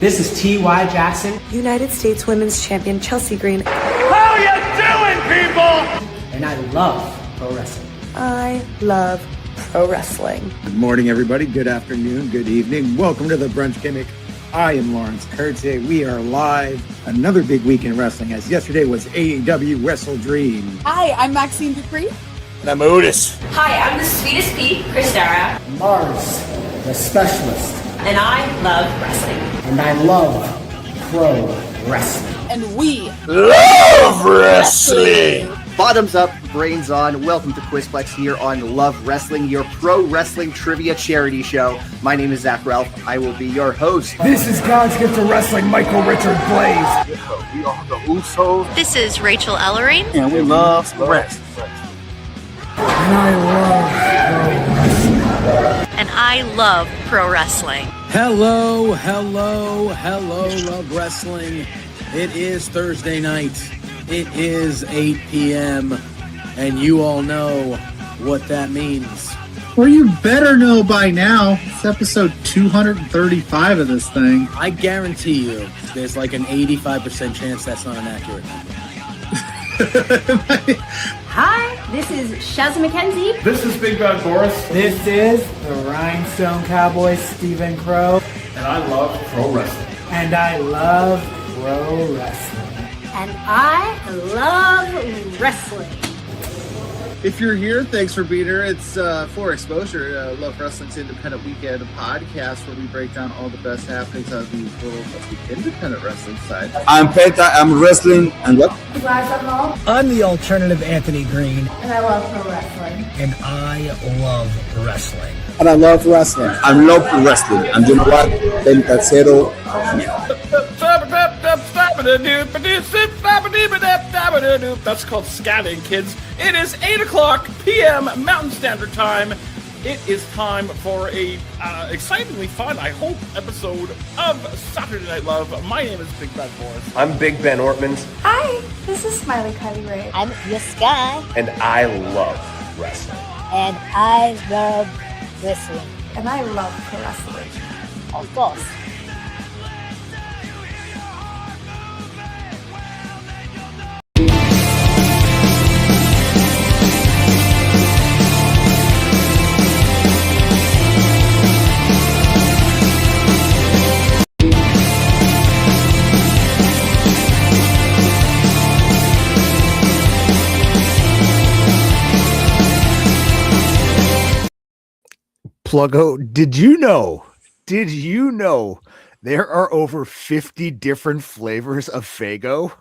This is T.Y. Jackson. United States Women's Champion Chelsea Green. How you doing, people? And I love pro wrestling. I love pro wrestling. Good morning, everybody. Good afternoon. Good evening. Welcome to the Brunch Gimmick. I am Lawrence Kurtze. We are live. Another big week in wrestling, as yesterday was AEW Wrestle Dream. Hi, I'm Maxine Dupree. And I'm Otis. Hi, I'm the Sweetest Pea, Chris Dara. Mars, the specialist. And I love wrestling. And I love pro wrestling. And we love wrestling. Bottoms up, brains on. Welcome to Quizplex here on Love Wrestling, your pro wrestling trivia charity show. My name is Zach Ralph. I will be your host. This is God's gift to wrestling, Michael Richard Blaze. We are the Usos. This is Rachel Ellering. And we love wrestling. And I love pro wrestling. And I love pro wrestling. Hello, Love Wrestling. It is Thursday night. It is 8 p.m. And you all know what that means. Well, you better know by now. It's episode 235 of this thing. I guarantee you there's like an 85% chance that's not an accurate number. Hi, this is Shaz McKenzie. This is Big Bad Boris. This is the Rhinestone Cowboy, Stephen Crow. And I love pro wrestling. And I love pro wrestling. And I love wrestling. If you're here, thanks for being here. It's For Exposure, Love Wrestling's Independent Weekend podcast, where we break down all the best happenings on the world of the independent wrestling side. I'm Penta. I'm wrestling. And what? I'm the alternative Anthony Green. And I love pro wrestling. And I love wrestling. And I love wrestling. I love wrestling. And you know what? Pentacero. That's called scatting, kids. It is 8 o'clock p.m. Mountain Standard Time. It is time for a excitingly fun, I hope, episode of Saturday Night Love. My name is Big Bad Boris. I'm Big Ben Ortmans. Hi, this is Smiley Kylie Ray. I'm Sky. And I love wrestling. And I love wrestling. And I love pro wrestling. Of course. Pluggo, did you know there are over 50 different flavors of Faygo?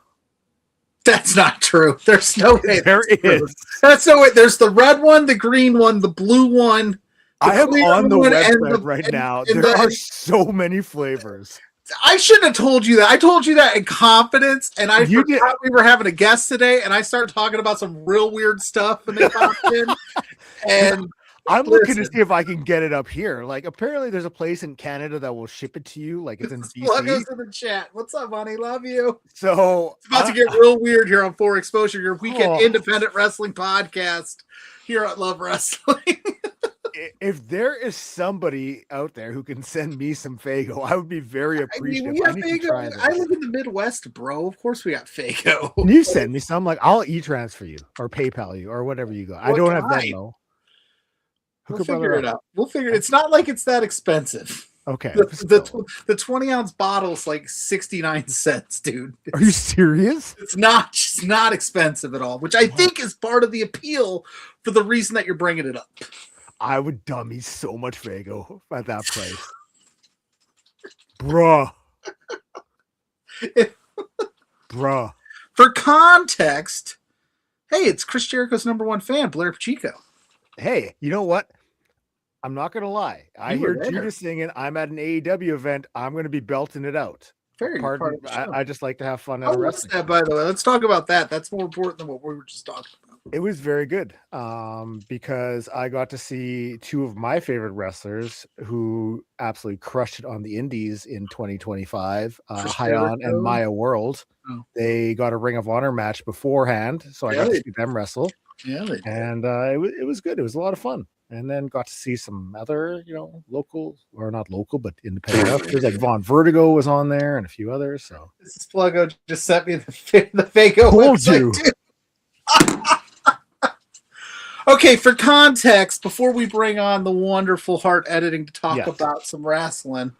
That's not true. There's no way. There is. That's no way. There's the red one, the green one, the blue one. I am on the website right now. There are so many flavors. I shouldn't have told you that. I told you that in confidence, and I forgot we were having a guest today, and I started talking about some real weird stuff, and they popped in, and I'm looking to see if I can get it up here. Like, apparently there's a place in Canada that will ship it to you. Like, it's in BC. Pluggo's in the chat. What's up, honey? Love you. So it's about to get real weird here on For Exposure, your weekend independent wrestling podcast here at Love Wrestling. If there is somebody out there who can send me some Faygo, I would be very appreciative. I mean, we have Faygo. I live in the Midwest, bro. Of course we got Faygo. Can you send me some? Like, I'll e-transfer you or PayPal you or whatever you got. I don't have Venmo. We'll figure it out. We'll figure it. It's not like it's that expensive. Okay. The 20-ounce bottle's like 69 cents, dude. Are you serious? It's not expensive at all, which I think is part of the appeal for the reason that you're bringing it up. I would dummy so much Faygo at that price. Bruh. Bruh. For context, hey, it's Chris Jericho's #1 fan, Blair Pacheco. Hey, you know what? I'm not going to lie. I hear Judas singing. I'm at an AEW event. I'm going to be belting it out. I just like to have fun at wrestling. That, by the way, let's talk about that. That's more important than what we were just talking about. It was very good because I got to see two of my favorite wrestlers who absolutely crushed it on the indies in 2025, Hyon and Maya World. Oh. They got a Ring of Honor match beforehand, so I got to see them wrestle. Yeah, they did. And it was good. It was a lot of fun. And then got to see some other, local, or not local, but independent wrestlers. Like Von Vertigo was on there and a few others. So This is Pluggo just sent me the Fago told website you. too. Okay, for context, before we bring on the wonderful Hart Editing to talk about some wrestling,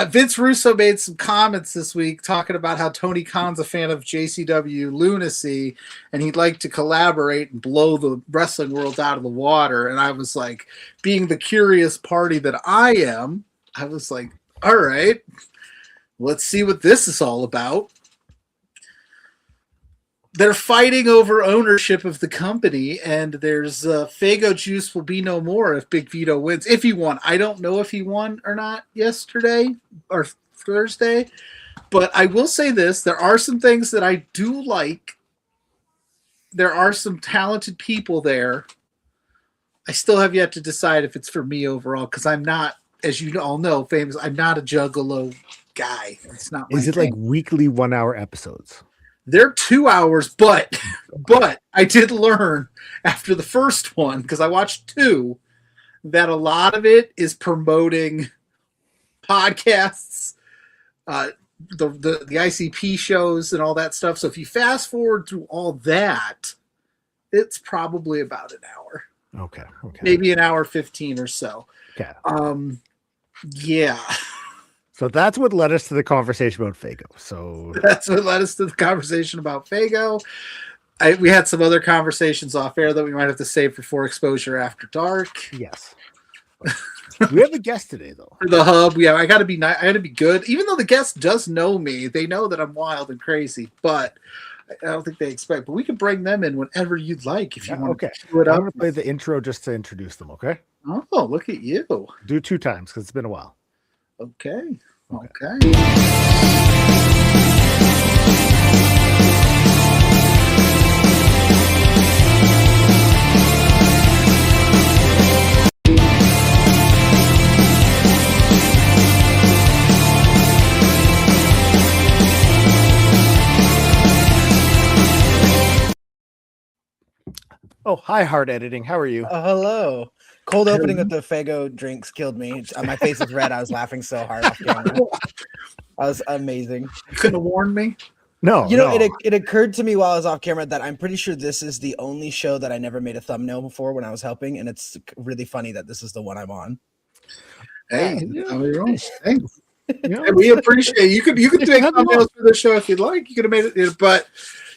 Vince Russo made some comments this week talking about how Tony Khan's a fan of JCW Lunacy and he'd like to collaborate and blow the wrestling world out of the water. And I was like, being the curious party that I am, I was like, all right, let's see what this is all about. They're fighting over ownership of the company, and there's Fago Juice will be no more if Big Vito wins. If he won. I don't know if he won or not yesterday or Thursday, but I will say this. There are some things that I do like. There are some talented people there. I still have yet to decide if it's for me overall, because I'm not, as you all know, famous. I'm not a Juggalo guy. It's not my is it thing. like weekly 1 hour episodes? They're 2 hours, but I did learn after the first one, because I watched two, that a lot of it is promoting podcasts, the ICP shows and all that stuff. So if you fast forward through all that, it's probably about an hour. Okay. Maybe an hour 15 or so. Okay. Yeah. So that's what led us to the conversation about Fago. So that's what led us to the conversation about Fago. We had some other conversations off air that we might have to save for Exposure After Dark. Yes. We have a guest today, though. For the hub, yeah, I got to be nice. I got to be good. Even though the guest does know me, they know that I'm wild and crazy. But I don't think they expect. But we can bring them in whenever you'd like if you want. Okay. To it I'm up. going to play the intro just to introduce them. Okay. Oh, look at you. Do 2 times because it's been a while. Okay. Oh, hi, Hart Editing. How are you? Hello. Cold opening with the Fago drinks killed me. My face is red. I was laughing so hard off camera. That was amazing. You couldn't have warned me. No. It occurred to me while I was off camera that I'm pretty sure this is the only show that I never made a thumbnail before when I was helping, and it's really funny that this is the one I'm on. Hey, hey. We appreciate you. You could make thumbnails for this show if you'd like. You could have made it, but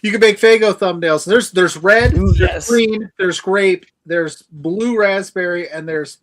you can make Fago thumbnails. There's red, there's green, there's grape, there's blue raspberry, and there's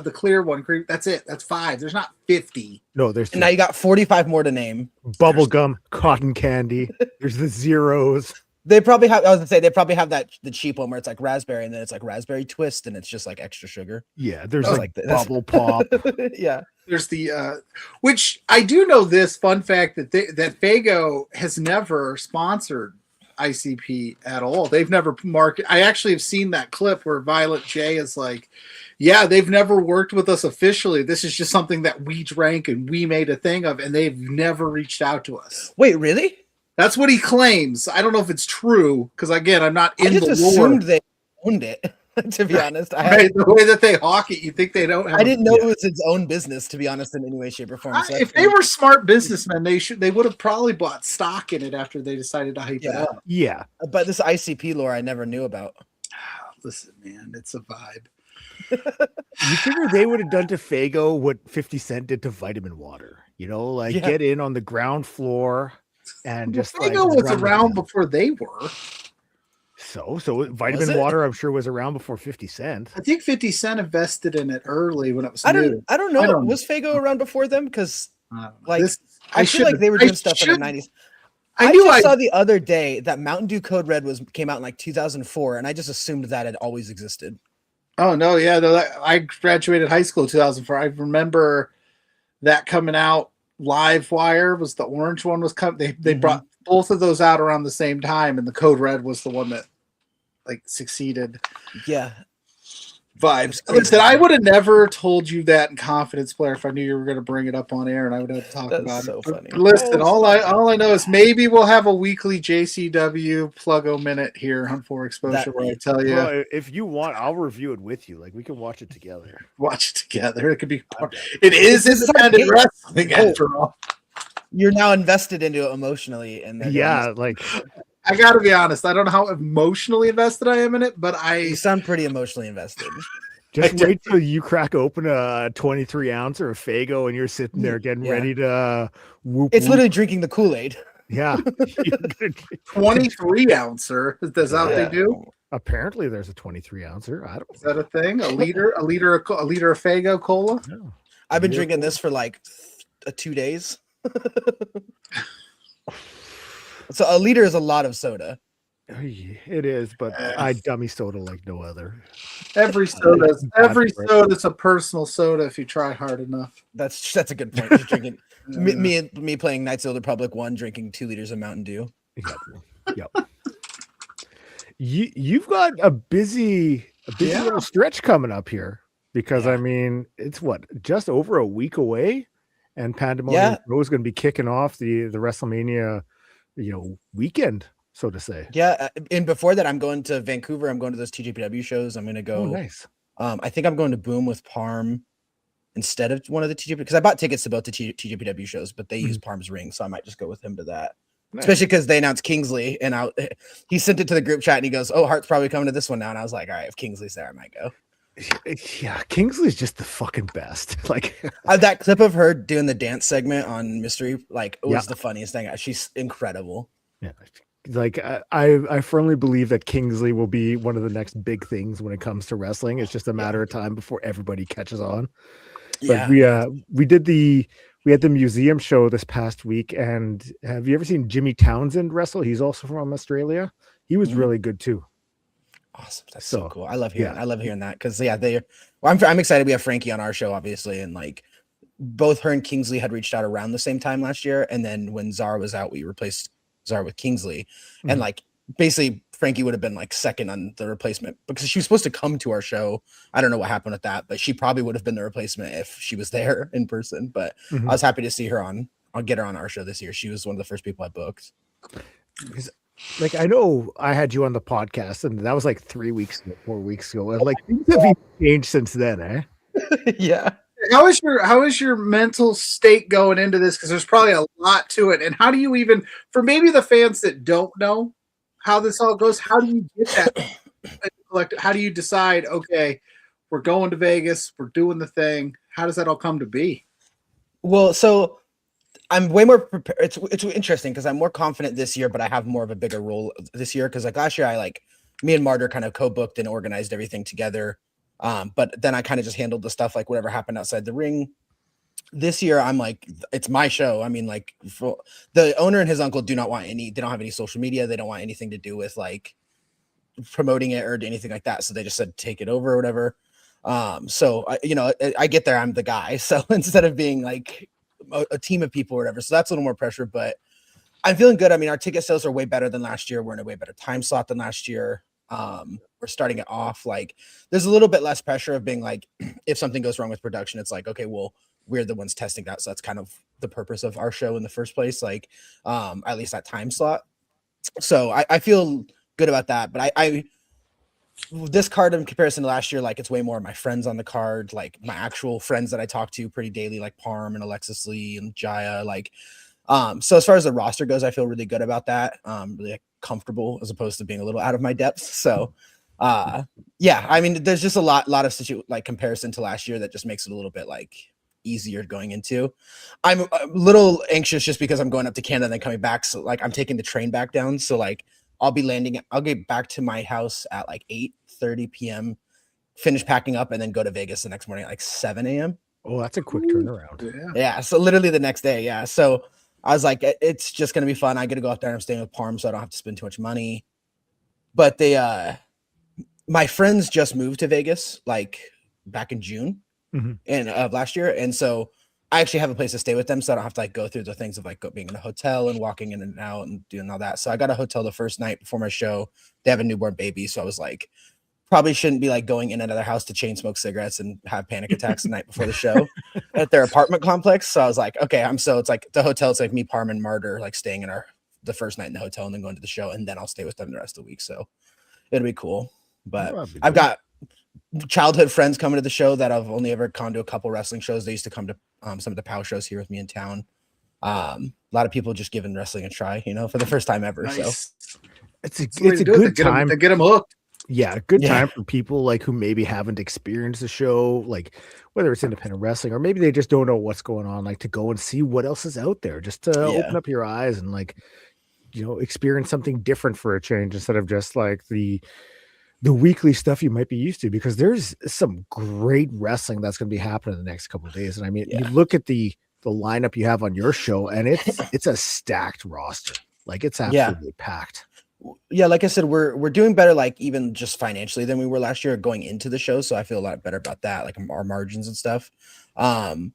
the clear one. That's it. That's 5. There's not 50. No, there's. And now you got 45 more to name. Bubblegum, cotton candy. There's the zeros. They probably have. I was gonna say they probably have the cheap one where it's like raspberry, and then it's like raspberry twist, and it's just like extra sugar. Yeah, there's like bubble pop. Yeah. There's the which I do know this fun fact that that Fago has never sponsored ICP at all. They've never marketed. I actually have seen that clip where Violet J is like, yeah, they've never worked with us officially. This is just something that we drank and we made a thing of, and they've never reached out to us. Wait, really? That's what he claims. I don't know if it's true because again, I'm not in I just the assumed lore. they owned it. To be honest, Right, the way that they hawk it, you think they don't. I didn't know it was its own business. To be honest, in any way, shape, or form. So if they were smart businessmen, they would have probably bought stock in it after they decided to hype it up. Yeah, but this ICP lore I never knew about. Listen, man, it's a vibe. You figure they would have done to Fago what 50 Cent did to Vitamin Water? Get in on the ground floor and just. Fago was around before they were. So Vitamin Water, I'm sure, was around before 50 Cent. I think 50 Cent invested in it early when it was I new. don't know. Was Fago around before them? Because I feel like they were doing stuff in the 90s. I saw the other day that Mountain Dew Code Red came out in like 2004, and I just assumed that had always existed. Oh no, yeah, I graduated high school in 2004. I remember that coming out. Live Wire was the orange one was coming. They brought both of those out around the same time, and the Code Red was the one that succeeded. Yeah. vibes. Listen, I would have never told you that in confidence, Blair, if I knew you were going to bring it up on air, and I would have to talk about so it. Funny. But listen, all I know is maybe we'll have a weekly JCW Pluggo minute here on For Exposure where I tell you. Well, if you want, I'll review it with you. Like we can watch it together. Watch it together. It could be part. It is independent wrestling after all. You're now invested into it emotionally, and like. I got to be honest. I don't know how emotionally invested I am in it, but You sound pretty emotionally invested. Just wait till you crack open a 23 ounce or a Fago and you're sitting there getting ready to whoop. It's literally drinking the Kool-Aid. Yeah. 23 ouncer. Is that what they do? Apparently there's a 23 ouncer. I don't know. Is that a thing? A liter of Fago cola? No. I've been drinking this for like 2 days. So a liter is a lot of soda. It is, but I dummy soda like no other. Every soda's a personal soda if you try hard enough. That's a good point. Just drinking me playing Knights of the Republic 1, drinking 2 liters of Mountain Dew. Yep. You've got a busy little stretch coming up here because I mean it's just over a week away, and Pandemonium Pro is going to be kicking off the Wrestlemania weekend, so to say. Yeah, and before that, I'm going to Vancouver. I'm going to those TJPW shows. I'm going to go. Oh, nice. I think I'm going to Boom with Parm instead of one of the TJP because I bought tickets to both the TJPW shows, but they use Parm's ring, so I might just go with him to that. Nice. Especially because they announced Kingsley, and he sent it to the group chat, and he goes, "Oh, Hart's probably coming to this one now." And I was like, "All right, if Kingsley's there, I might go." Yeah, Kingsley's just the fucking best. Like that clip of her doing the dance segment on Mystery, was the funniest thing. She's incredible. Yeah, like I firmly believe that Kingsley will be one of the next big things when it comes to wrestling. It's just a matter of time before everybody catches on. But we had the museum show this past week, and have you ever seen Jimmy Townsend wrestle? He's also from Australia. He was really good too. Awesome. That's so cool. I love hearing that because I'm excited. We have Frankie on our show, obviously, and like both her and Kingsley had reached out around the same time last year. And then when Zara was out, we replaced Zara with Kingsley. And like basically Frankie would have been like second on the replacement because she was supposed to come to our show. I don't know what happened with that, but she probably would have been the replacement if she was there in person. But I was happy to see her I'll get her on our show this year. She was one of the first people I booked. Like I know I had you on the podcast, and that was like 4 weeks ago. And like things have changed since then, eh? Yeah. How is your mental state going into this? Because there's probably a lot to it. And how do you even, for maybe the fans that don't know how this all goes, how do you get that? How do you decide? Okay, we're going to Vegas. We're doing the thing. How does that all come to be? Well, so I'm way more prepared. It's interesting because I'm more confident this year, but I have more of a bigger role this year because like last year, me and Martyr kind of co-booked and organized everything together. But then I kind of just handled the stuff like whatever happened outside the ring. This year, I'm like, it's my show. I mean, like the owner and his uncle they don't have any social media. They don't want anything to do with like promoting it or anything like that. So they just said, take it over or whatever. So I get there, I'm the guy. So instead of being like a team of people or whatever. So that's a little more pressure, but I'm feeling good. I mean, our ticket sales are way better than last year. We're in a way better time slot than last year. We're starting it off. Like there's a little bit less pressure of being like, if something goes wrong with production, it's like, okay, well, we're the ones testing that. So that's kind of the purpose of our show in the first place. Like, at least that time slot. So I feel good about that, but this card in comparison to last year, like it's way more of my friends on the card, like my actual friends that I talk to pretty daily, like Parm and Alexis Lee and Jaya. Like, so as far as the roster goes, I feel really good about that. Really comfortable as opposed to being a little out of my depth. So, yeah, I mean, there's just a lot of comparison to last year that just makes it a little bit like easier going into. I'm a little anxious just because I'm going up to Canada and then coming back. So like I'm taking the train back down. So like I'll get back to my house at like 8:30 p.m., finish packing up, and then go to Vegas the next morning at like 7 a.m. Oh, that's a quick turnaround. Yeah. So literally the next day. Yeah. So I was like, it's just going to be fun. I get to go up there and I'm staying with Parm, so I don't have to spend too much money. But my friends just moved to Vegas like back in June of last year. And so I actually have a place to stay with them, so I don't have to like go through the things of like being in a hotel and walking in and out and doing all that. So I got a hotel the first night before my show. They have a newborn baby, so I was like, probably shouldn't be like going in another house to chain smoke cigarettes and have panic attacks the night before the show at their apartment complex. So I was like, okay, it's like the hotel. It's like me, Parm, and Martyr, like staying in the first night in the hotel and then going to the show, and then I'll stay with them the rest of the week. So it'll be cool. But I've got childhood friends coming to the show that I've only ever gone to a couple wrestling shows. They used to come to some of the POW shows here with me in town. A lot of people just giving wrestling a try, for the first time ever. Nice. So it's a good time to get them hooked. Yeah, a good time for people like who maybe haven't experienced the show, like whether it's independent wrestling or maybe they just don't know what's going on, like to go and see what else is out there, just to open up your eyes and like, experience something different for a change instead of just like the weekly stuff you might be used to, because there's some great wrestling that's going to be happening in the next couple of days. And I mean, you look at the lineup you have on your show and it's a stacked roster. Like it's absolutely packed. Yeah, like I said, we're doing better, like even just financially than we were last year going into the show. So I feel a lot better about that, like our margins and stuff. And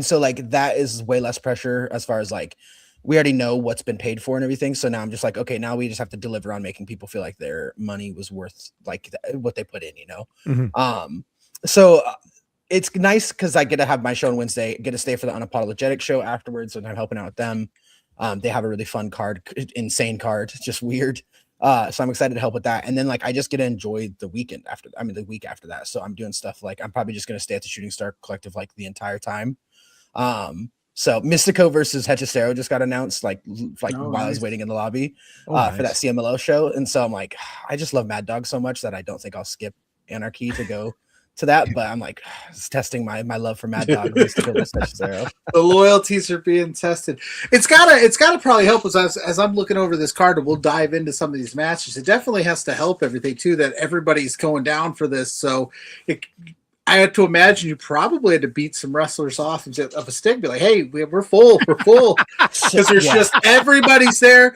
so like that is way less pressure as far as like we already know what's been paid for and everything. So now I'm just like, okay, now we just have to deliver on making people feel like their money was worth like what they put in, So it's nice because I get to have my show on Wednesday, get to stay for the Unapologetic show afterwards, and I'm helping out with them. They have a really fun card, insane card, just weird. So I'm excited to help with that. And then like I just get to enjoy the weekend the week after that. So I'm doing stuff like I'm probably just gonna stay at the Shooting Star Collective like the entire time. So Mystico versus Hechicero just got announced while I was waiting in the lobby for that CMLO show. And so I'm like, I just love Mad Dog so much that I don't think I'll skip Anarchy to go to that, but I'm like it's testing my love for Mad Dog. The loyalties are being tested. It's gotta probably help us as I'm looking over this card, and we'll dive into some of these matches. It definitely has to help everything too that everybody's going down for this. So I had to imagine you probably had to beat some wrestlers off of a stick, be like, hey, we're full, because there's just everybody's there.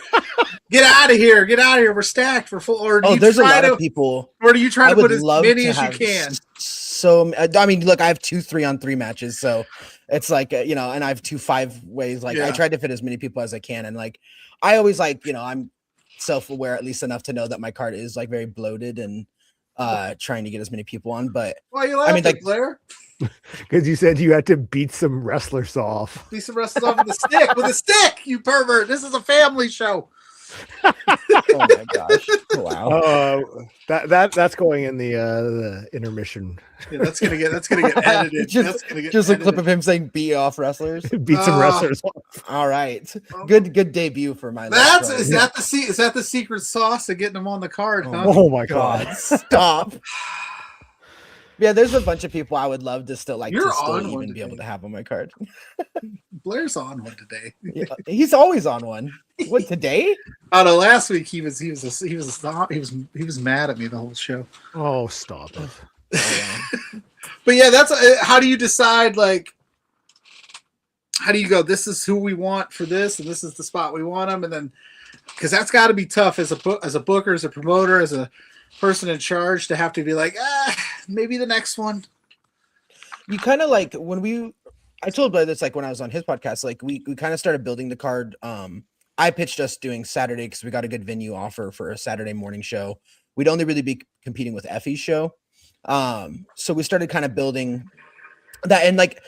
Get out of here, we're stacked, we're full. Or there's a lot of people. Or do you try to put as many as you can? So I mean, look, I have 2 3-on-3 matches, so it's like and I have 2 5-ways. Like I tried to fit as many people as I can, and like I always like I'm self-aware at least enough to know that my card is like very bloated and trying to get as many people on. But why you laughing, Blair? Because you said you had to beat some wrestlers off. Beat some wrestlers off with a stick, you pervert. This is a family show. Oh my gosh! Wow. That's going in the intermission. Yeah, that's gonna get edited. Just a clip of him saying "beat off wrestlers." Beat some wrestlers off. All right. Good debut for my. Is that the secret sauce of getting them on the card? Huh? Oh my god! Stop. Yeah, there's a bunch of people I would love to still like You're to still on even one be able to have on my card. Blair's on one today. Yeah, he's always on one. What today? Oh no, last week he was mad at me the whole show. Oh, stop it. But yeah, that's how do you decide, like, how do you go, this is who we want for this and this is the spot we want them, and then because that's got to be tough as a booker, as a promoter, as a person in charge to have to be like, maybe the next one. You kind of like I told Blair this like when I was on his podcast, like we kind of started building the card. I pitched us doing Saturday because we got a good venue offer for a Saturday morning show. We'd only really be competing with Effie's show. So we started kind of building that, and like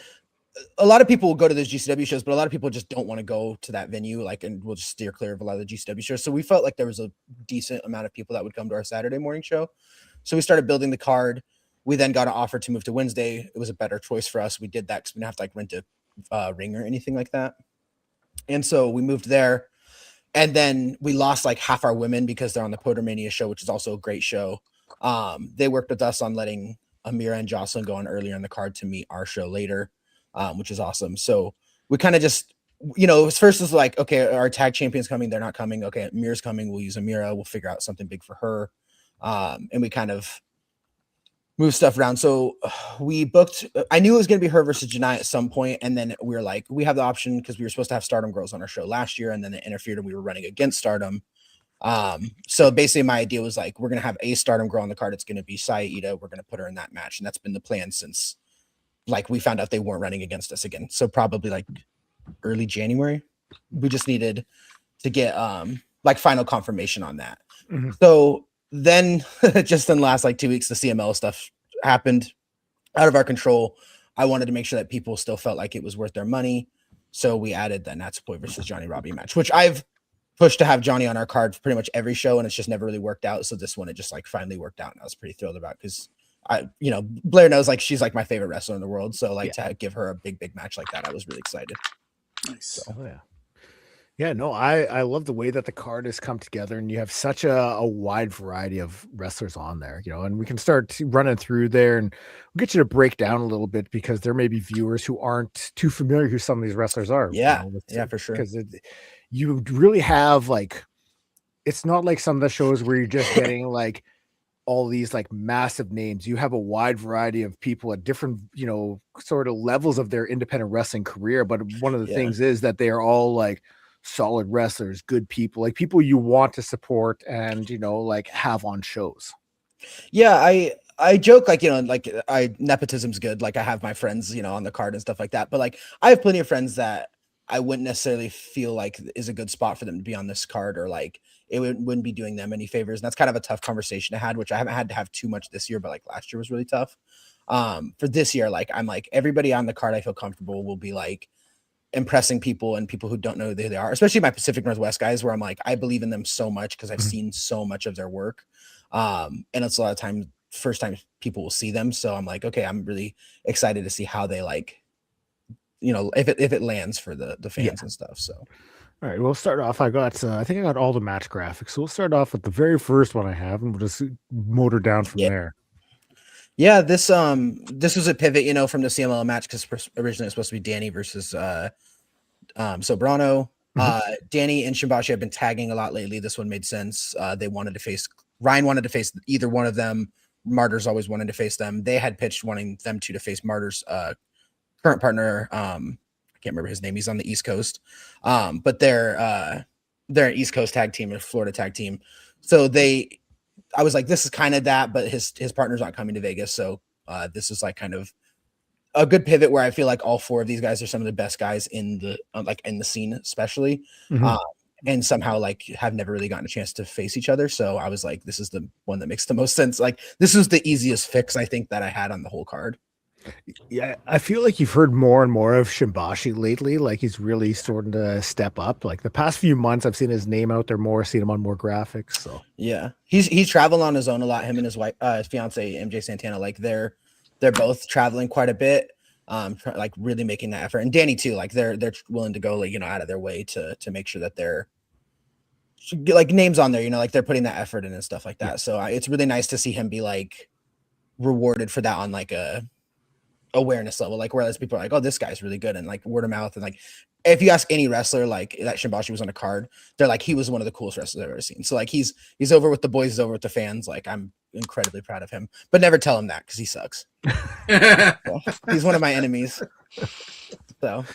a lot of people will go to those GCW shows, but a lot of people just don't want to go to that venue, like, and we'll just steer clear of a lot of the GCW shows. So we felt like there was a decent amount of people that would come to our Saturday morning show. So we started building the card. We then got an offer to move to Wednesday. It was a better choice for us. We did that because we didn't have to like rent a ring or anything like that. And so we moved there. And then we lost like half our women because they're on the Pandemonium show, which is also a great show. They worked with us on letting AMIRA and Jocelyn go on earlier in the card to meet our show later, which is awesome. So we kind of just, first was like, okay, our tag champion's coming. They're not coming. Okay, AMIRA's coming. We'll use AMIRA. We'll figure out something big for her. And we kind of move stuff around. So we booked, I knew it was going to be her versus Janai at some point. And then we were like, we have the option because we were supposed to have Stardom girls on our show last year. And then it interfered and we were running against Stardom. So basically my idea was like, we're going to have a Stardom girl on the card. It's going to be Iida. We're going to put her in that match. And that's been the plan since like we found out they weren't running against us again. So probably like early January, we just needed to get like final confirmation on that. Mm-hmm. So then just in the last like 2 weeks, the CML stuff happened out of our control. I wanted to make sure that people still felt like it was worth their money. So we added the Natsupoi versus Johnnie Robbie match, which I've pushed to have Johnny on our card for pretty much every show, and it's just never really worked out. So this one, it just like finally worked out, and I was pretty thrilled about, because Blair knows like she's like my favorite wrestler in the world. So like to give her a big match like that, I was really excited. Nice. So, Yeah, no, I love the way that the card has come together, and you have such a wide variety of wrestlers on there, and we can start running through there, and we'll get you to break down a little bit, because there may be viewers who aren't too familiar who some of these wrestlers are. Yeah, for sure. Because you really have like, it's not like some of the shows where you're just getting like all these like massive names. You have a wide variety of people at different, sort of levels of their independent wrestling career. But one of the things is that they are all like solid wrestlers, good people, like people you want to support and like have on shows. Yeah, I joke like nepotism's good. Like I have my friends on the card and stuff like that, but like I have plenty of friends that I wouldn't necessarily feel like is a good spot for them to be on this card, or like it wouldn't be doing them any favors. And that's kind of a tough conversation I had, which I haven't had to have too much this year, but like last year was really tough. For this year, like I'm like, everybody on the card I feel comfortable will be like impressing people, and people who don't know who they are, especially my Pacific Northwest guys, where I'm like, I believe in them so much because I've seen so much of their work. And it's a lot of times first time people will see them. So I'm like, okay, I'm really excited to see how they like, if it lands for the fans and stuff. So all right, we'll start off. I think I got all the match graphics. So we'll start off with the very first one I have, and we'll just motor down from there. Yeah, this was a pivot, from the CMLL match, because originally it was supposed to be Danny versus Sobrano. Danny and Shimbashi have been tagging a lot lately. This one made sense. Ryan wanted to face either one of them. Martyr's always wanted to face them. They had pitched wanting them to face Martyr's current partner. I can't remember his name. He's on the East Coast. But they're an East Coast tag team, a Florida tag team. So I was like, this is kind of that, but his partner's not coming to Vegas. So this is like kind of a good pivot where I feel like all four of these guys are some of the best guys in the scene, especially. And somehow like have never really gotten a chance to face each other. So I was like, this is the one that makes the most sense. Like this was the easiest fix I think that I had on the whole card. Yeah, I feel like you've heard more and more of Shimbashi lately. Like he's really starting to step up. Like the past few months, I've seen his name out there more, seen him on more graphics. So yeah, he's traveling on his own a lot. Him and his wife, his fiance MJ Santana, like they're both traveling quite a bit. Like really making that effort, and Danny too. Like they're willing to go like out of their way to make sure that they're like names on there. Like they're putting that effort in and stuff like that. Yeah. So it's really nice to see him be like rewarded for that on like a awareness level, like whereas people are like, oh, this guy's really good, and like word of mouth, and like if you ask any wrestler like that Shimbashi was on a card, they're like, he was one of the coolest wrestlers I've ever seen. So like he's over with the boys, he's over with the fans. Like I'm incredibly proud of him, but never tell him that because he sucks. So, he's one of my enemies. So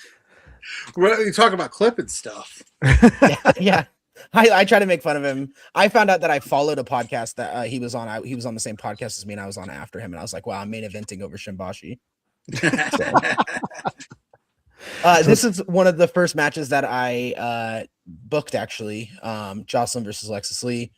you talk about clipping stuff. Yeah. I try to make fun of him. I found out that I followed a podcast that he was on. He was on the same podcast as me, and I was on after him. And I was like, wow, I'm main eventing over Shimbashi. This is one of the first matches that I booked, actually. Jocelyn versus Alexis Lee.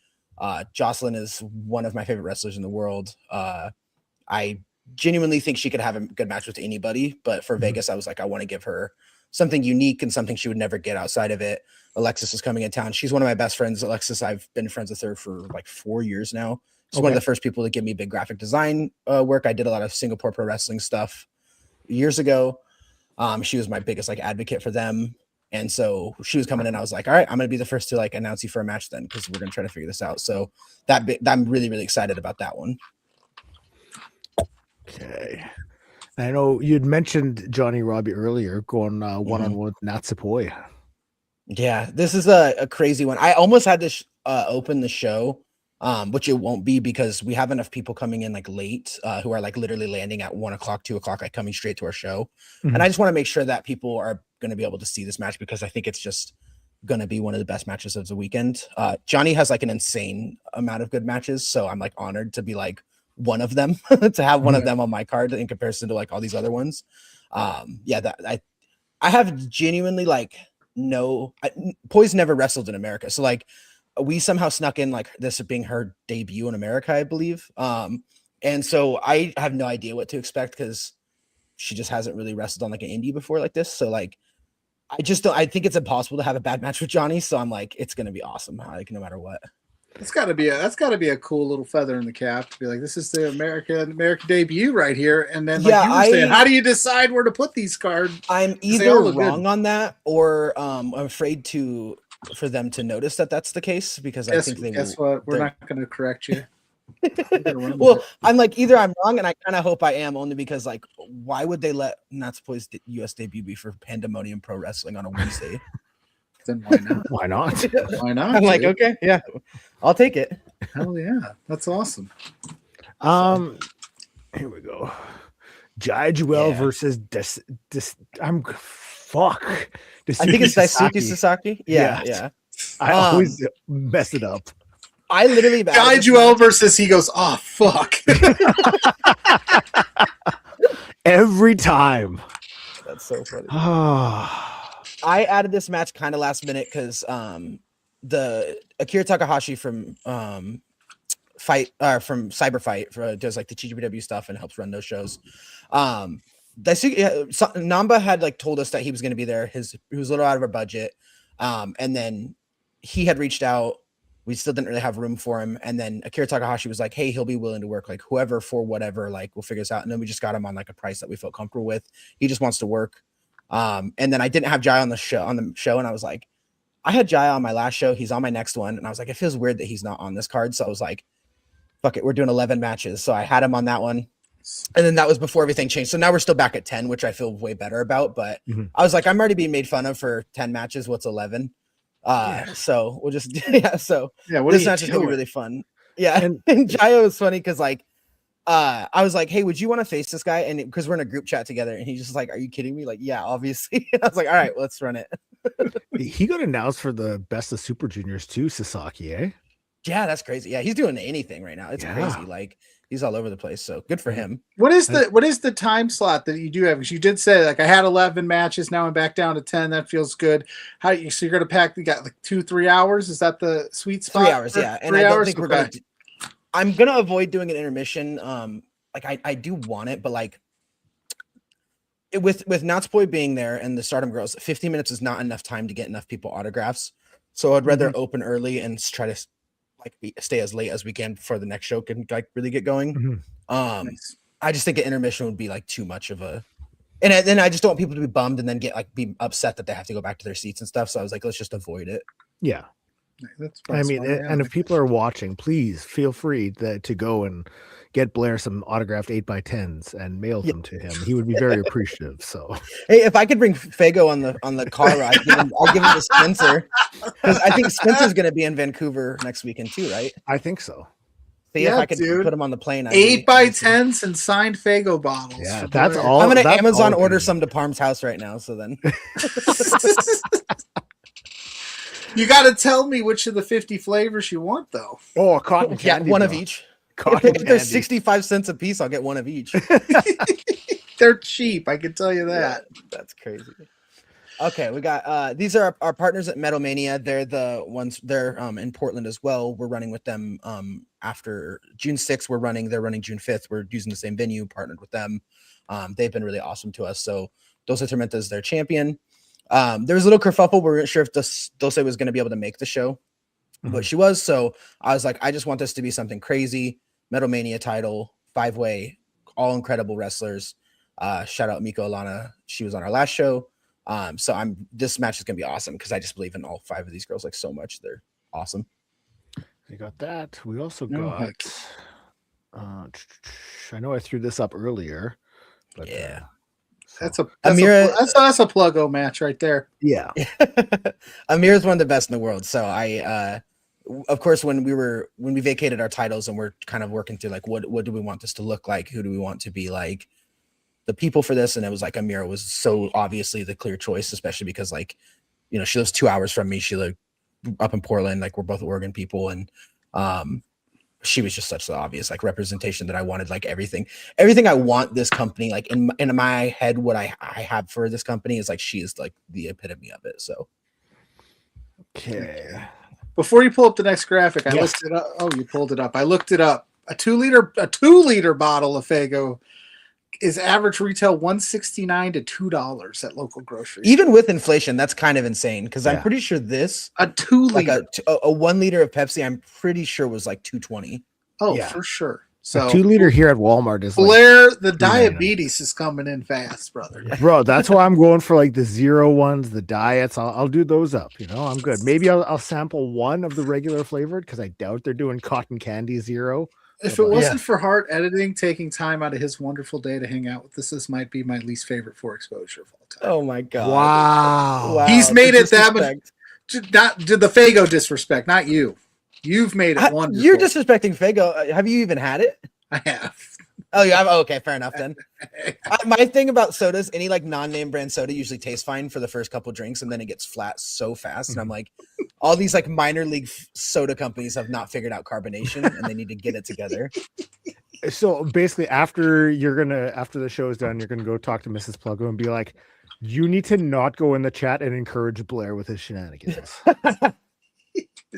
Jocelyn is one of my favorite wrestlers in the world. I genuinely think she could have a good match with anybody, but for Vegas, I was like, I want to give her something unique and something she would never get outside of it. Alexis is coming in town. She's one of my best friends. Alexis, I've been friends with her for like 4 years now. She's one of the first people to give me big graphic design work. I did a lot of Singapore pro wrestling stuff years ago. She was my biggest like advocate for them. And so she was coming in. I was like, all right, I'm going to be the first to like announce you for a match then, because we're going to try to figure this out. So I'm really, really excited about that one. Okay. I know you'd mentioned Johnnie Robbie earlier going one-on-one with Natsupoi. Yeah, this is a crazy one. I almost had to open the show, which it won't be because we have enough people coming in like late who are like literally landing at 1 o'clock, 2 o'clock, like coming straight to our show. And I just want to make sure that people are going to be able to see this match because I think it's just going to be one of the best matches of the weekend. Johnny has like an insane amount of good matches. So I'm like honored to be like one of them, to have one of them on my card in comparison to like all these other ones. I have genuinely like Poise never wrestled in America. So like we somehow snuck in like this being her debut in America, I believe. And so I have no idea what to expect because she just hasn't really wrestled on like an indie before like this. So like, I think it's impossible to have a bad match with Johnny. So I'm like, it's going to be awesome. Like no matter what. That's got to be a cool little feather in the cap to be like, this is the American debut right here. And then like you were saying, how do you decide where to put these cards? I'm either wrong on that or I'm afraid for them to notice that that's the case because I think they guess what? We're not going to correct you. Well, I'm like, either I'm wrong and I kind of hope I am only because like, why would they let Natsupoi's US debut be for Pandemonium Pro Wrestling on a Wednesday? Then why not? Why not? Why not? I'm like, okay, yeah, I'll take it. Hell yeah, that's awesome. Here we go. Jai Jewel versus I think it's Daisuke Sasaki. Yeah. I always mess it up. I literally Jai Jewel versus he goes, oh fuck. Every time. That's so funny. I added this match kind of last minute because the Akira Takahashi from Cyber Fight does like the GPW stuff and helps run those shows. Namba had like told us that he was going to be there. He was a little out of our budget, and then he had reached out. We still didn't really have room for him, and then Akira Takahashi was like, "Hey, he'll be willing to work like whoever for whatever. Like we'll figure this out." And then we just got him on like a price that we felt comfortable with. He just wants to work. And then I didn't have Jai on the show, and I was like, I had Jai on my last show. He's on my next one, and I was like, it feels weird that he's not on this card. So I was like, fuck it, we're doing 11 matches. So I had him on that one, and then that was before everything changed. So now we're still back at 10, which I feel way better about. But I was like, I'm already being made fun of for 10 matches. What's 11? So we'll just this match is gonna be really fun. Yeah, and Jai was funny because like. I was like, hey, would you want to face this guy? And because we're in a group chat together, and he's just like, are you kidding me? Like, yeah, obviously. I was like, all right, let's run it. He got announced for the Best of Super Juniors too, Sasaki, eh? Yeah, that's crazy. Yeah, he's doing anything right now. It's crazy. Like he's all over the place. So good for him. What is the time slot that you do have? Because you did say like I had 11 matches, now I'm back down to 10. That feels good. So you're gonna pack? You got like 2-3 hours? Is that the sweet spot? 3 hours, yeah. And I don't think we're gonna. I'm gonna avoid doing an intermission. Like I do want it, but like with Natsupoi being there and the Stardom girls, 15 minutes is not enough time to get enough people autographs. So I'd rather open early and try to like stay as late as we can before the next show can like really get going. Nice. I just think an intermission would be like too much of a, and then I just don't want people to be bummed and then be upset that they have to go back to their seats and stuff. So I was like, let's just avoid it. Yeah. And if people are watching, please feel free to go and get Blair some autographed 8x10s and mail them to him. He would be very appreciative. So, hey, if I could bring Fago on the car ride, I'll give him to Spencer because I think Spencer's going to be in Vancouver next weekend too, right? I think so. See if I could put him on the plane. 8x10s and signed Fago bottles. Yeah, that's all. I'm going to Amazon order some to Parm's house right now. So then. You got to tell me which of the 50 flavors you want, though. Oh, cotton candy. Yeah, one of each. If they're 65 cents a piece, I'll get one of each. They're cheap, I can tell you that. Yeah, that's crazy. Okay, we got these are our partners at Wrestlemania. They're the ones they're in Portland as well. We're running with them after June 6th. They're running June 5th. We're using the same venue, partnered with them. They've been really awesome to us. So Dulce Tormenta is their champion. There was a little kerfuffle. We weren't sure if Dulce was going to be able to make the show, but she was. So I was like, I just want this to be something crazy. Wrestlemania title, 5-way, all incredible wrestlers. Shout out Miko Alana. She was on our last show. So this match is going to be awesome because I just believe in all 5 of these girls like so much. They're awesome. You got that. We also got, I know I threw this up earlier, but yeah. That's a Pluggo match right there. Yeah. AMIRA is one of the best in the world. So of course, when we vacated our titles and we're kind of working through like what do we want this to look like? Who do we want to be like the people for this? And it was like AMIRA was so obviously the clear choice, especially because like, you know, she lives 2 hours from me. She lived up in Portland, like we're both Oregon people, and she was just such the obvious like representation that I wanted, like everything I want this company, like in my head, what I have for this company is like, she is like the epitome of it. So. Okay. Before you pull up the next graphic, I looked it up. Oh, you pulled it up. I looked it up. A 2-liter bottle of Faygo is average retail $1.69 to $2 at local groceries. Even with inflation, that's kind of insane because I'm pretty sure a 2-liter, a 1 liter of Pepsi, I'm pretty sure was like $2.20. Oh, for sure. So a 2-liter here at Walmart is Blair. The diabetes is coming in fast, brother. Bro, that's why I'm going for like the zero ones, the diets. I'll do those up. I'm good. Maybe I'll sample one of the regular flavored because I doubt they're doing cotton candy zero. If it wasn't for Hart Editing taking time out of his wonderful day to hang out with us, this might be my least favorite for exposure of all time. Oh my god! Wow. He's made it that much. Not did the Faygo disrespect, not you. You've made it wonderful. You're disrespecting Faygo. Have you even had it? I have. Oh, yeah. Okay, fair enough then. My thing about sodas, any like non-name brand soda usually tastes fine for the first couple drinks, and then it gets flat so fast. And I'm like, all these like minor league soda companies have not figured out carbonation, and they need to get it together. So basically, after the show is done, you're gonna go talk to Mrs. Pluggo and be like, you need to not go in the chat and encourage Blair with his shenanigans.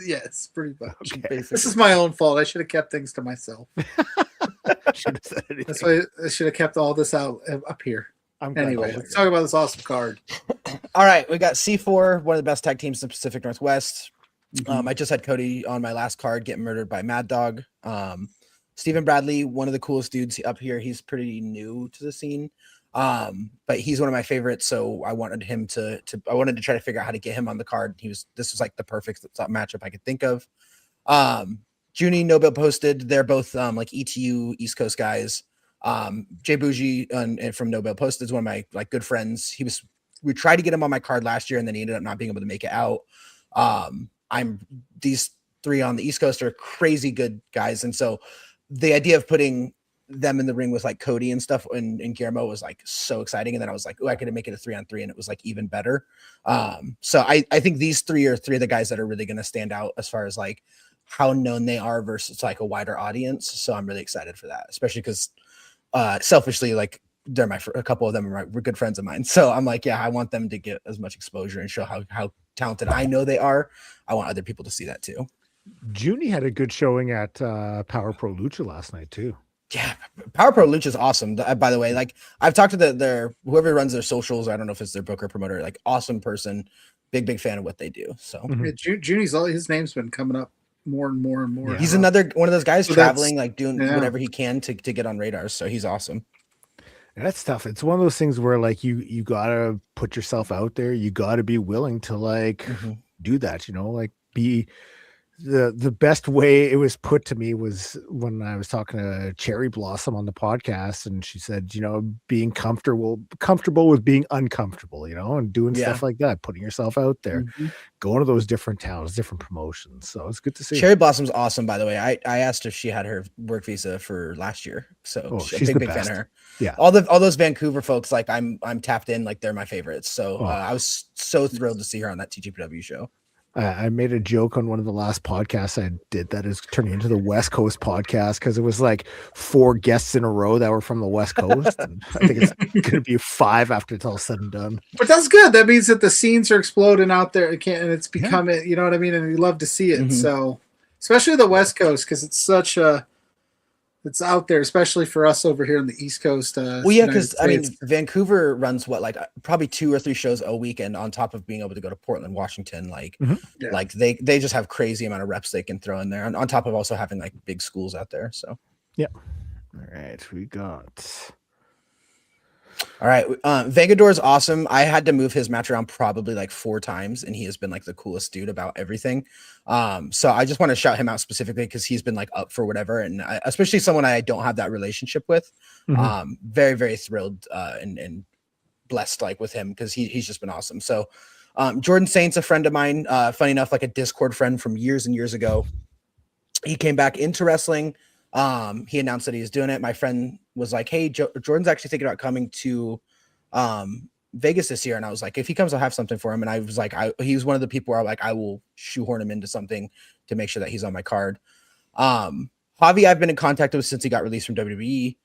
Yes, pretty much. Okay. This is my own fault. I should have kept things to myself. That's why I should have kept all this out up here. Anyway, let's talk about this awesome card. All right, we got C4, one of the best tag teams in the Pacific Northwest. I just had Cody on my last card get murdered by Mad Dog. Stephen Bradley, one of the coolest dudes up here. He's pretty new to the scene. But he's one of my favorites, so I wanted him to try to figure out how to get him on the card. This was like the perfect matchup I could think of. Junie, Nobel posted, they're both like ETU East Coast guys. Jay Bougie and from Nobel posted is one of my like good friends. We tried to get him on my card last year and then he ended up not being able to make it out. These three on the East Coast are crazy good guys, and so the idea of putting them in the ring with like Cody and stuff and Guillermo was like so exciting. And then I was like, oh, I could make it a 3-on-3, and it was like even better. So I think these three are three of the guys that are really going to stand out as far as like how known they are versus like a wider audience. So I'm really excited for that, especially because selfishly, like a couple of them are good friends of mine. So I'm like, yeah, I want them to get as much exposure and show how talented I know they are. I want other people to see that too. Junie had a good showing at Power Pro Lucha last night too. Yeah, Power Pro Lucha is awesome. By the way, like I've talked to their whoever runs their socials. I don't know if it's their booker promoter. Like awesome person, big fan of what they do. So Junie's his name's been coming up more and more and more. Yeah. He's another one of those guys traveling, like doing whatever he can to get on radars. So he's awesome. And that's tough. It's one of those things where like you gotta put yourself out there. You gotta be willing to like do that. Like be. The best way it was put to me was when I was talking to Cherry Blossom on the podcast, and she said, being comfortable with being uncomfortable, and doing stuff like that, putting yourself out there, going to those different towns, different promotions. So it's good to see. Cherry Blossom's awesome, by the way. I asked if she had her work visa for last year, so she's big best. fan of her. Yeah, all those Vancouver folks, like I'm tapped in, like they're my favorites. So I was so thrilled to see her on that TGPW show. I made a joke on one of the last podcasts I did that is turning into the West Coast podcast because it was like 4 guests in a row that were from the West Coast. And I think it's going to be 5 after it's all said and done. But that's good. That means that the scenes are exploding out there. And it's becoming, you know what I mean? And you love to see it. So, especially the West Coast, because it's it's out there, especially for us over here on the East Coast. Well, yeah, because I mean, Vancouver runs probably 2 or 3 shows a weekend on top of being able to go to Portland, Washington. Like they just have crazy amount of reps they can throw in there, on top of also having like big schools out there. So yeah. All right, we got. All right, Vengador is awesome. I had to move his match around probably like 4 times, and he has been like the coolest dude about everything. So I just want to shout him out specifically because he's been like up for whatever, and especially someone I don't have that relationship with. Very, very thrilled and blessed like with him because he's just been awesome. So Jordan Saint's a friend of mine. Funny enough, like a Discord friend from years and years ago. He came back into wrestling. He announced that he was doing it. My friend was like, hey, Jordan's actually thinking about coming to Vegas this year. And I was like, if he comes, I'll have something for him. And I was like, he's one of the people where I will shoehorn him into something to make sure that he's on my card. Javi, I've been in contact with since he got released from WWE.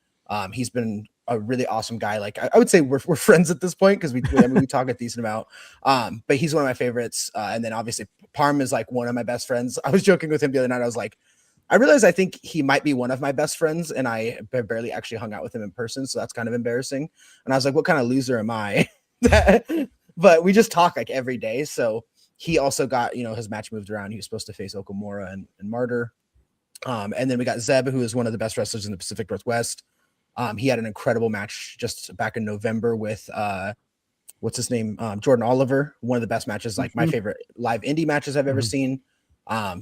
He's been a really awesome guy. Like I would say we're friends at this point because we talk a decent amount. But he's one of my favorites. And then obviously Parm is like one of my best friends. I was joking with him the other night. I was like, I realized I think he might be one of my best friends, and I barely actually hung out with him in person, so that's kind of embarrassing. And I was like, what kind of loser am I? But we just talk like every day. So he also got, his match moved around. He was supposed to face Okamura and Martyr. And then we got Zeb, who is one of the best wrestlers in the Pacific Northwest. He had an incredible match just back in November with what's his name? Jordan Oliver, one of the best matches, like my favorite live indie matches I've ever seen.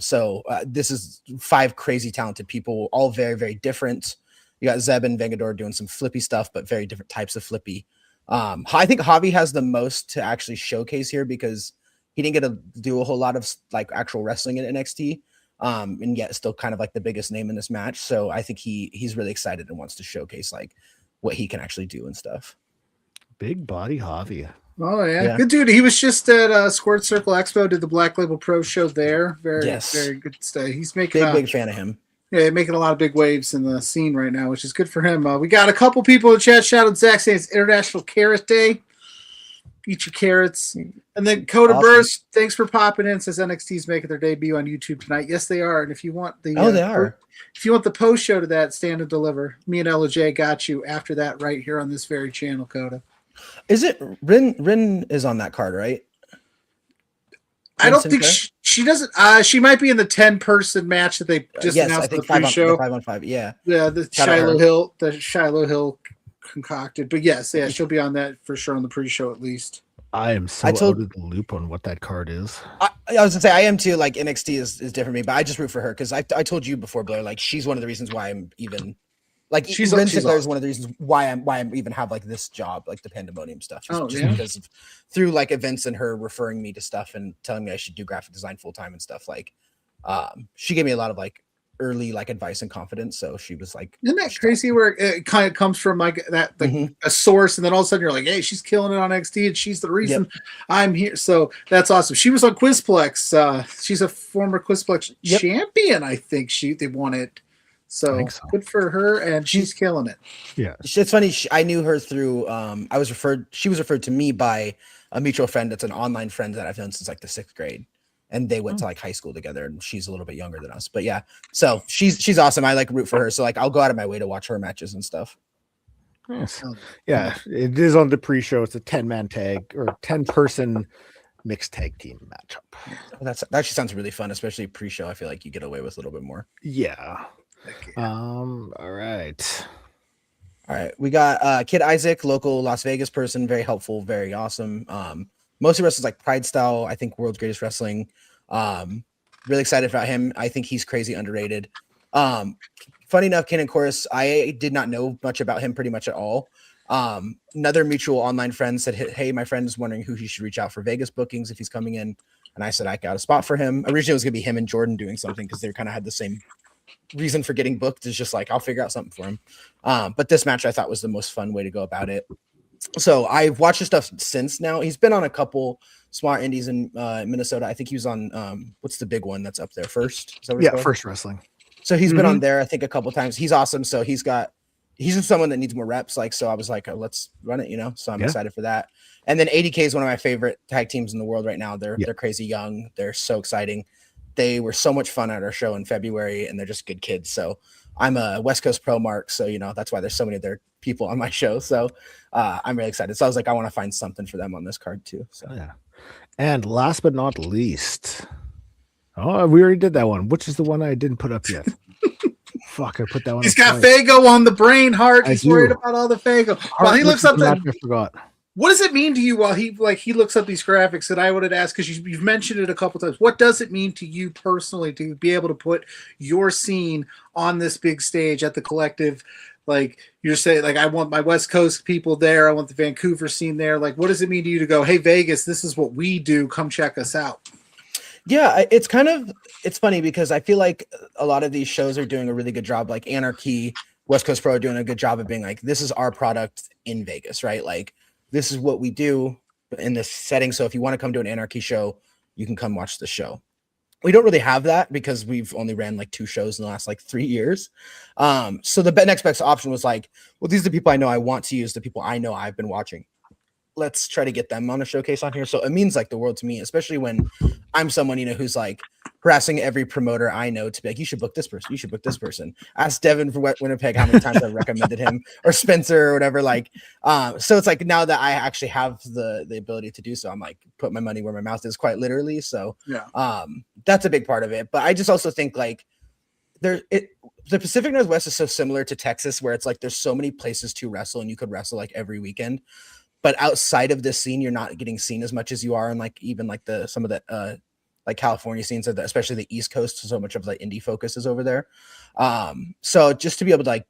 So this is 5 crazy talented people, all very, very different. You got Zeb and Vengador doing some flippy stuff, but very different types of flippy. I think Javi has the most to actually showcase here because he didn't get to do a whole lot of like actual wrestling in NXT. And yet still kind of like the biggest name in this match. So I think he's really excited and wants to showcase like what he can actually do and stuff. Big body Javi. Oh yeah. Good dude. He was just at Squirt Circle Expo, did the Black Label Pro show there. Very good stuff. He's making big fan of him. Yeah, making a lot of big waves in the scene right now, which is good for him. We got a couple people in chat. Shout out Zach saying it's International Carrot Day. Eat your carrots. And then Coda Burst, thanks for popping in. Says NXT's making their debut on YouTube tonight. Yes, they are. And if you want the they are. If you want the post show to that, stand and deliver. Me and LJ got you after that right here on this very channel, Coda. Is it Rin is on that card, right? I don't think she doesn't. She might be in the 10-person match that they just announced in the pre-show. 5-on-5, yeah. Yeah, the Shiloh Hill concocted. But yes, she'll be on that for sure on the pre-show at least. I am so out of the loop on what that card is. I was gonna say I am too. Like NXT is different for me, but I just root for her because I told you before, Blair. Like she's one of the reasons why I'm even like she's Ren Sinclair is one of the reasons why I'm even have like this job, like the Pandemonium stuff. Because of through like events and her referring me to stuff and telling me I should do graphic design full time and stuff. Like she gave me a lot of like early like advice and confidence. So she was like, isn't that crazy where it kind of comes from like that a source, and then all of a sudden you're like, hey, she's killing it on XT and she's the reason I'm here. So that's awesome. She was on Quizplex. She's a former Quizplex champion. I think they won it. So good for her, and she's killing it. Yeah, it's funny. I knew her through. She was referred to me by a mutual friend that's an online friend that I've known since like the 6th grade. And they went to like high school together, and she's a little bit younger than us. But yeah, so she's awesome. I like root for her. So like I'll go out of my way to watch her matches and stuff. Yes. Yeah, it is on the pre-show. It's a 10-man tag or 10-person mixed tag team matchup. That actually sounds really fun, especially pre-show. I feel like you get away with a little bit more. Yeah. All right. We got Kid Isaac, local Las Vegas person, very helpful, very awesome. Mostly wrestles like Pride Style, I think World's Greatest Wrestling. Really excited about him. I think he's crazy underrated. Funny enough, Ken and Chorus, I did not know much about him pretty much at all. Another mutual online friend said, hey, my friend is wondering who he should reach out for Vegas bookings if he's coming in. And I said, I got a spot for him. Originally, it was going to be him and Jordan doing something because they kind of had the same reason for getting booked. Is just like, I'll figure out something for him. But this match I thought was the most fun way to go about it. So I've watched his stuff since now. He's been on a couple smart indies in Minnesota. I think he was on what's the big one that's up there? First? First Wrestling. So he's been on there, I think, a couple times. He's awesome. So he's just someone that needs more reps. Like, so I was like, let's run it, So I'm excited for that. And then 80K is one of my favorite tag teams in the world right now. They're crazy young. They're so exciting. They were so much fun at our show in February, and they're just good kids. So I'm a West Coast Pro mark, so that's why there's so many of their people on my show. So I'm really excited. So I was like, I want to find something for them on this card too. So And last but not least, we already did that one. Which is the one I didn't put up yet? Fuck, I put that one. He's got Fago on the brain, Hart. He's worried about all the Fago. While he looks up I forgot. What does it mean to you while he looks up these graphics that I wanted to ask, because you've mentioned it a couple times. What does it mean to you personally to be able to put your scene on this big stage at the collective? Like you're saying, like, I want my West Coast people there. I want the Vancouver scene there. Like, what does it mean to you to go, hey, Vegas, this is what we do. Come check us out. Yeah, it's funny because I feel like a lot of these shows are doing a really good job. Like Anarchy, West Coast Pro are doing a good job of being like, this is our product in Vegas, right? Like, this is what we do in this setting. So if you want to come to an Anarchy show, you can come watch the show. We don't really have that because we've only ran like 2 shows in the last like 3 years. So the next best option was like, well, these are the people I know I want to use, the people I know I've been watching. let's try to get them on a showcase on here. So it means like the world to me, especially when I'm someone, who's like harassing every promoter I know to be like, you should book this person. You should book this person. Ask Devin for Winnipeg how many times I've recommended him, or Spencer or whatever. Like, so it's like now that I actually have the ability to do so, I'm like, put my money where my mouth is, quite literally. So that's a big part of it. But I just also think like the Pacific Northwest is so similar to Texas, where it's like there's so many places to wrestle and you could wrestle like every weekend. But outside of this scene, you're not getting seen as much as you are in like even like some of the like California scenes, especially the East Coast. So much of the indie focus is over there. So just to be able to like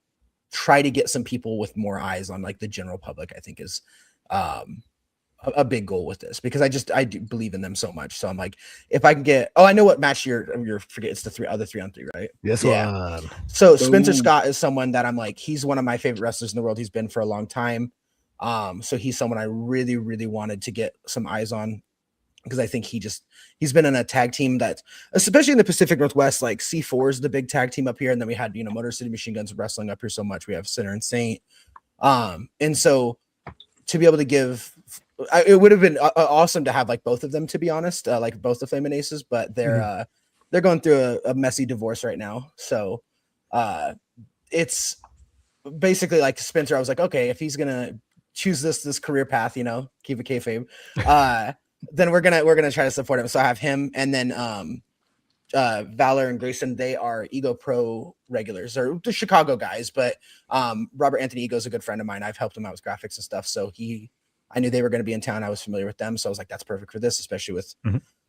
try to get some people with more eyes on like the general public, I think is a big goal with this, because I do believe in them so much. So I'm like, if I can get, I know what match you're forget, it's the other 3-on-3, right? Yes. Yeah. So Spencer Scott is someone that I'm like, he's one of my favorite wrestlers in the world. He's been for a long time. So he's someone I really, really wanted to get some eyes on, because I think he's been in a tag team that, especially in the Pacific Northwest, like C4 is the big tag team up here. And then we had, Motor City Machine Guns wrestling up here so much. We have Sinner and Saint. And so to be able to give, it would have been awesome to have like both of them, to be honest, like both the Flamin' Aces, but they're going through a messy divorce right now. So it's basically like Spencer. I was like, okay, if he's going to choose this career path, keep it kayfabe, then we're gonna try to support him. So I have him, and then Valor and Grayson, they are Ego Pro regulars, or the Chicago guys, but Robert Anthony Ego is a good friend of mine. I've helped him out with graphics and stuff, so I knew they were going to be in town. I was familiar with them, so I was like, that's perfect for this, especially with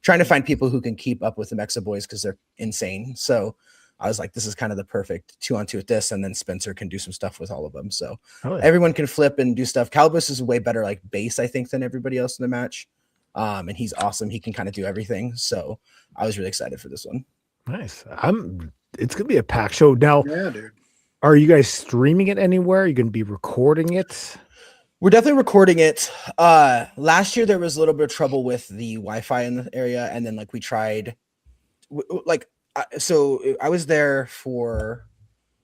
trying to find people who can keep up with the Mexa boys, because they're insane. So I was like, this is kind of the perfect 2-on-2 with this, and then Spencer can do some stuff with all of them. So everyone can flip and do stuff. Calibus is way better like base, I think, than everybody else in the match. And he's awesome. He can kind of do everything. So I was really excited for this one. Nice. It's gonna be a packed show. Now, yeah, dude. Are you guys streaming it anywhere? Are you gonna be recording it? We're definitely recording it. Last year there was a little bit of trouble with the Wi-Fi in the area, and then like we tried, so I was there for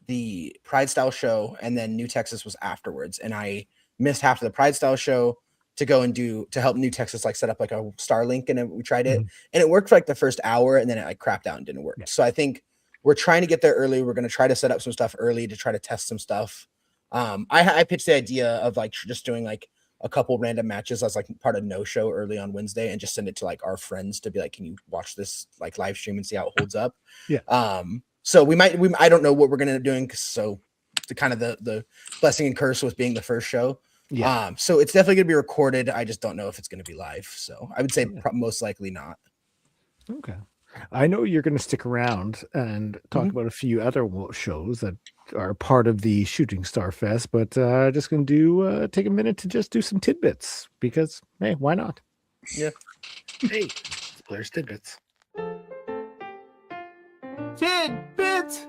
the Pride Style show, and then New Texas was afterwards, and I missed half of the Pride Style show to go and to help New Texas like set up like a Starlink, and we tried it, and it worked for like the first hour, and then it like crapped out and didn't work. So I think we're trying to get there early. We're going to try to set up some stuff early to try to test some stuff. I pitched the idea of like just doing like a couple random matches as like part of No Show early on Wednesday, and just send it to like our friends to be like, can you watch this like live stream and see how it holds up? Yeah. So we might, I don't know what we're going to end up doing. So the kind of the blessing and curse with being the first show. Yeah. So it's definitely going to be recorded. I just don't know if it's going to be live. So I would say most likely not. Okay. I know you're going to stick around and talk about a few other shows that are part of the Shooting Star Fest, but just going to take a minute to just do some tidbits, because hey, why not? Yeah. Hey, Blair's tidbits. Tidbits.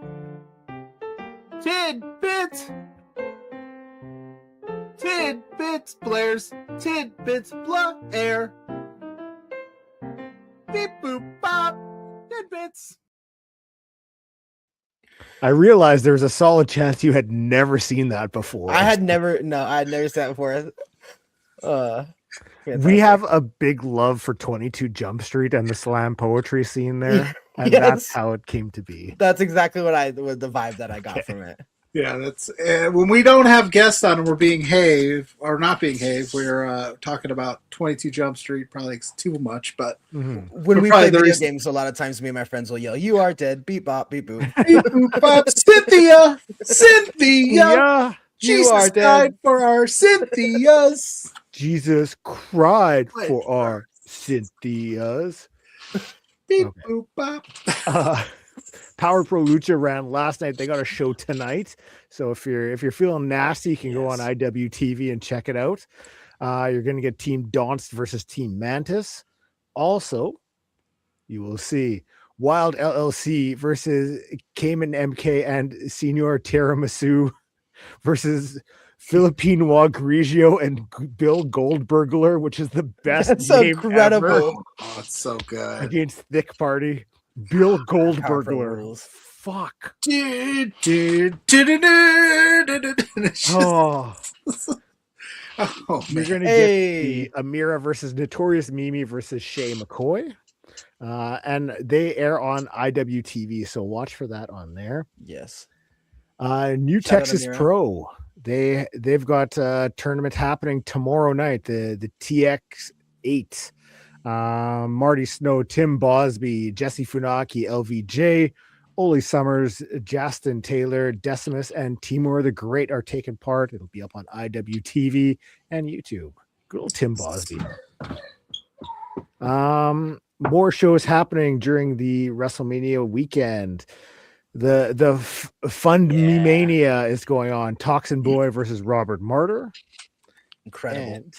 Tidbits. Tidbits, Blair's tidbits, Blair. Beep boop bop. Tidbits. I realized there was a solid chance you had never seen that before. I had never seen that before. We have a big love for 22 Jump Street and the slam poetry scene there. And that's how it came to be. That's exactly what the vibe that I got from it. Yeah, that's when we don't have guests on and we're being not being we're talking about 22 Jump Street, probably too much, but when we play video games, a lot of times me and my friends will yell, "You are dead, beep bop, beep boop." Beep boop bop, Cynthia, Jesus died for our Cynthias. Jesus cried for our Cynthias. Beep boop bop. Power Pro Lucha ran last night. They got a show tonight. So if you're feeling nasty, you can go on IWTV and check it out. You're going to get Team Donst versus Team Mantis. Also, you will see Wild LLC versus Cayman MK and Senor Tiramisu versus Filipino Grigio and Bill Goldbergler, which is the best That's name incredible. ever. Oh, it's so good. Against Thick Party. Bill Goldbergler. Fuck. Oh. Oh, You're going to get the AMIRA versus Notorious Mimi versus Shay McCoy. And they air on IWTV, so watch for that on there. Yes. New Shout out Texas AMIRA. Pro. They've got a tournament happening tomorrow night, the TX8. Marty Snow, Tim Bosby, Jesse Funaki, LVJ, Oli Summers, Justin Taylor, Decimus, and Timur the Great are taking part. It'll be up on IWTV and YouTube. Good old Tim Bosby. More shows happening during the WrestleMania weekend. The Fund Me Mania is going on. Toxin Boy versus Robert Martyr. Incredible.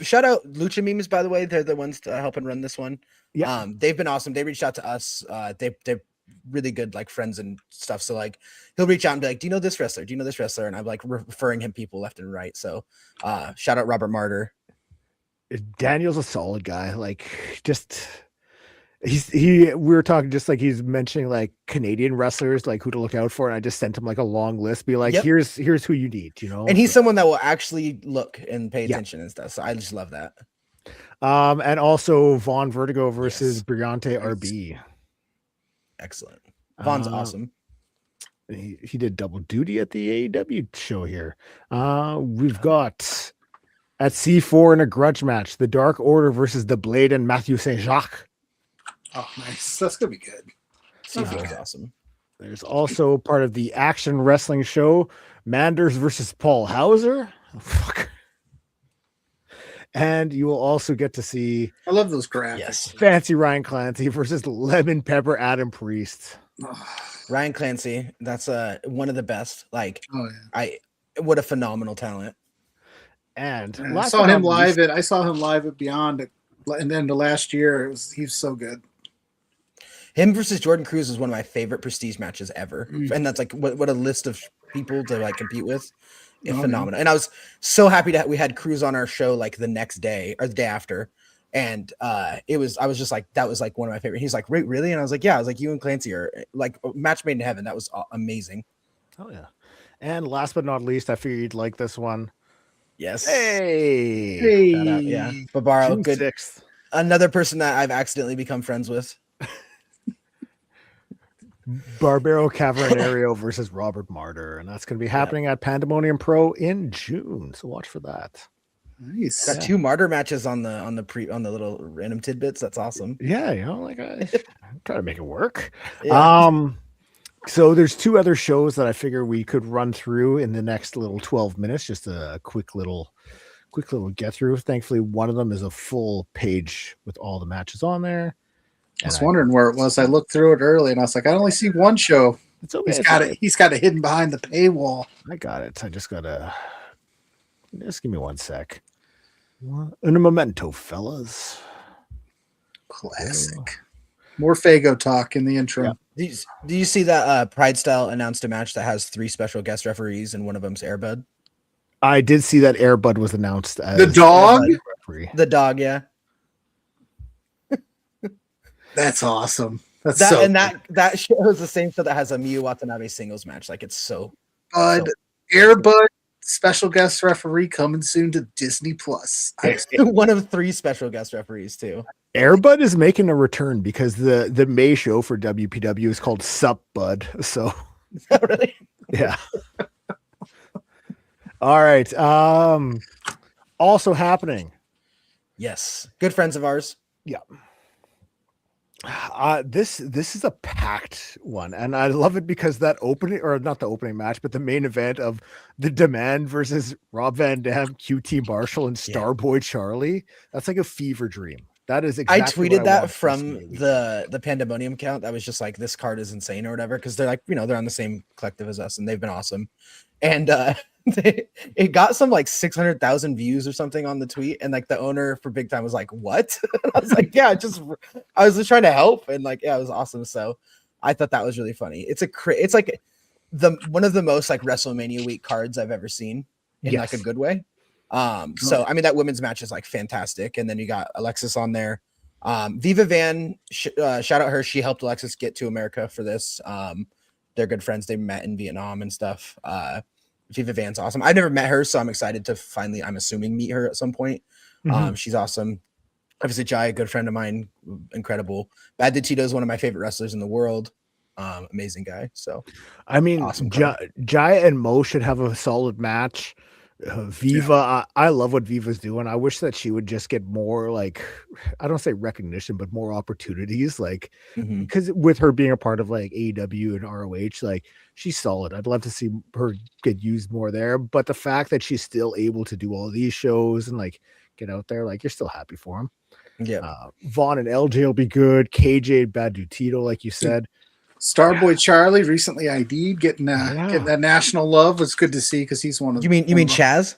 Shout out Lucha Memes, by the way. They're the ones helping run this one. Yeah. They've been awesome. They reached out to us. They're really good, like, friends and stuff. So, like, he'll reach out and be like, do you know this wrestler? Do you know this wrestler? And I'm like referring him people left and right. So shout out Robert Martyr. Daniel's a solid guy. Like, just we were talking, just like he's mentioning like Canadian wrestlers, like who to look out for, and I just sent him like a long list, be like, here's who you need, you know. And he's someone that will actually look and pay attention and stuff. So I just love that. And also Vaughn Vertigo versus Briante RB. Excellent. Vaughn's awesome. He did double duty at the AEW show here. We've got at C4 in a grudge match, the Dark Order versus the Blade and Matthew St. Jacques. Oh, nice. That's gonna be good. C4 is awesome. There's also part of the Action Wrestling show, Manders versus Paul Hauser. Oh, fuck. And you will also get to see, I love those graphics. Fancy Ryan Clancy versus Lemon Pepper Adam Priest. Ryan Clancy, that's one of the best. Like, oh, what a phenomenal talent. And I saw him live at Beyond, and then the last year he's so good. Him versus Jordan Cruz is one of my favorite prestige matches ever. And that's like what a list of people to like compete with. Phenomenal. And I was so happy that we had Cruz on our show like the next day or the day after. And I was just like, that was like one of my favorite. He's like, wait, really? And I was like, yeah, I was like, you and Clancy are like match made in heaven. That was amazing. Oh yeah. And last but not least, I figured you'd like this one. Yes. Hey. Shout out, yeah. Barbaro, June good. 6th. Another person that I've accidentally become friends with. Barbaro Cavernario versus Robert Martyr, and that's going to be happening at Pandemonium Pro in June. So watch for that. Nice. Got 2 Martyr matches on the little random tidbits. That's awesome. Yeah, you know, like I try to make it work. Yeah. So there's 2 other shows that I figure we could run through in the next little 12 minutes. Just a quick little get through. Thankfully, one of them is a full page with all the matches on there. I was wondering where it was. I looked through it early, and I was like, I only see one show. It's okay. He's got it hidden behind the paywall. I got it. I just gotta. Just give me one sec. In a memento, fellas. Classic. More Fago talk in the intro. Yeah. Do you see that Pride Style announced a match that has 3 special guest referees, and one of them's Airbud? I did see that Airbud was announced as the dog. The dog, yeah. That's awesome. That show is the same show that has a Miyu Watanabe singles match. Like, it's so. Airbud special guest referee coming soon to Disney Plus. One of 3 special guest referees too. Airbud is making a return because the May show for WPW is called Sup Bud. So, really? Yeah. All right. Also happening. Yes, good friends of ours. Yeah. This is a packed one, and I love it because that opening, or not the opening match, but the main event of the Demand versus Rob Van Dam, QT Marshall, and Starboy Charlie. That's like a fever dream. That is exactly. I tweeted that from the Pandemonium count. That was just like, this card is insane or whatever, because they're like, you know, they're on the same collective as us, and they've been awesome. And it got some like 600,000 views or something on the tweet, and like the owner for Big Time was like, "What?" I was like, "Yeah, I was just trying to help," and like, yeah, it was awesome. So I thought that was really funny. It's like one of the most like WrestleMania week cards I've ever seen in like a good way. So I mean, that women's match is like fantastic, and then you got Alexis on there. Viva Van, shout out her. She helped Alexis get to America for this. They're good friends. They met in Vietnam and stuff. Viva Van's awesome. I've never met her, so I'm excited to finally, I'm assuming, meet her at some point. She's awesome. Obviously, Jai, a good friend of mine, incredible. Bad Dude Tito is one of my favorite wrestlers in the world. Amazing guy. So, I mean, awesome Jai and Mo should have a solid match. Viva, I love what Viva's doing. I wish that she would just get more, like, I don't say recognition, but more opportunities. Like, because with her being a part of like AEW and ROH, like, she's solid. I'd love to see her get used more there. But the fact that she's still able to do all these shows and like get out there, like, you're still happy for him. Yeah. Vaughn and LJ will be good. KJ, Bad Dude Tito, like you said. Starboy Charlie recently ID'd, getting that national love was good to see because he's one of. You mean Chaz?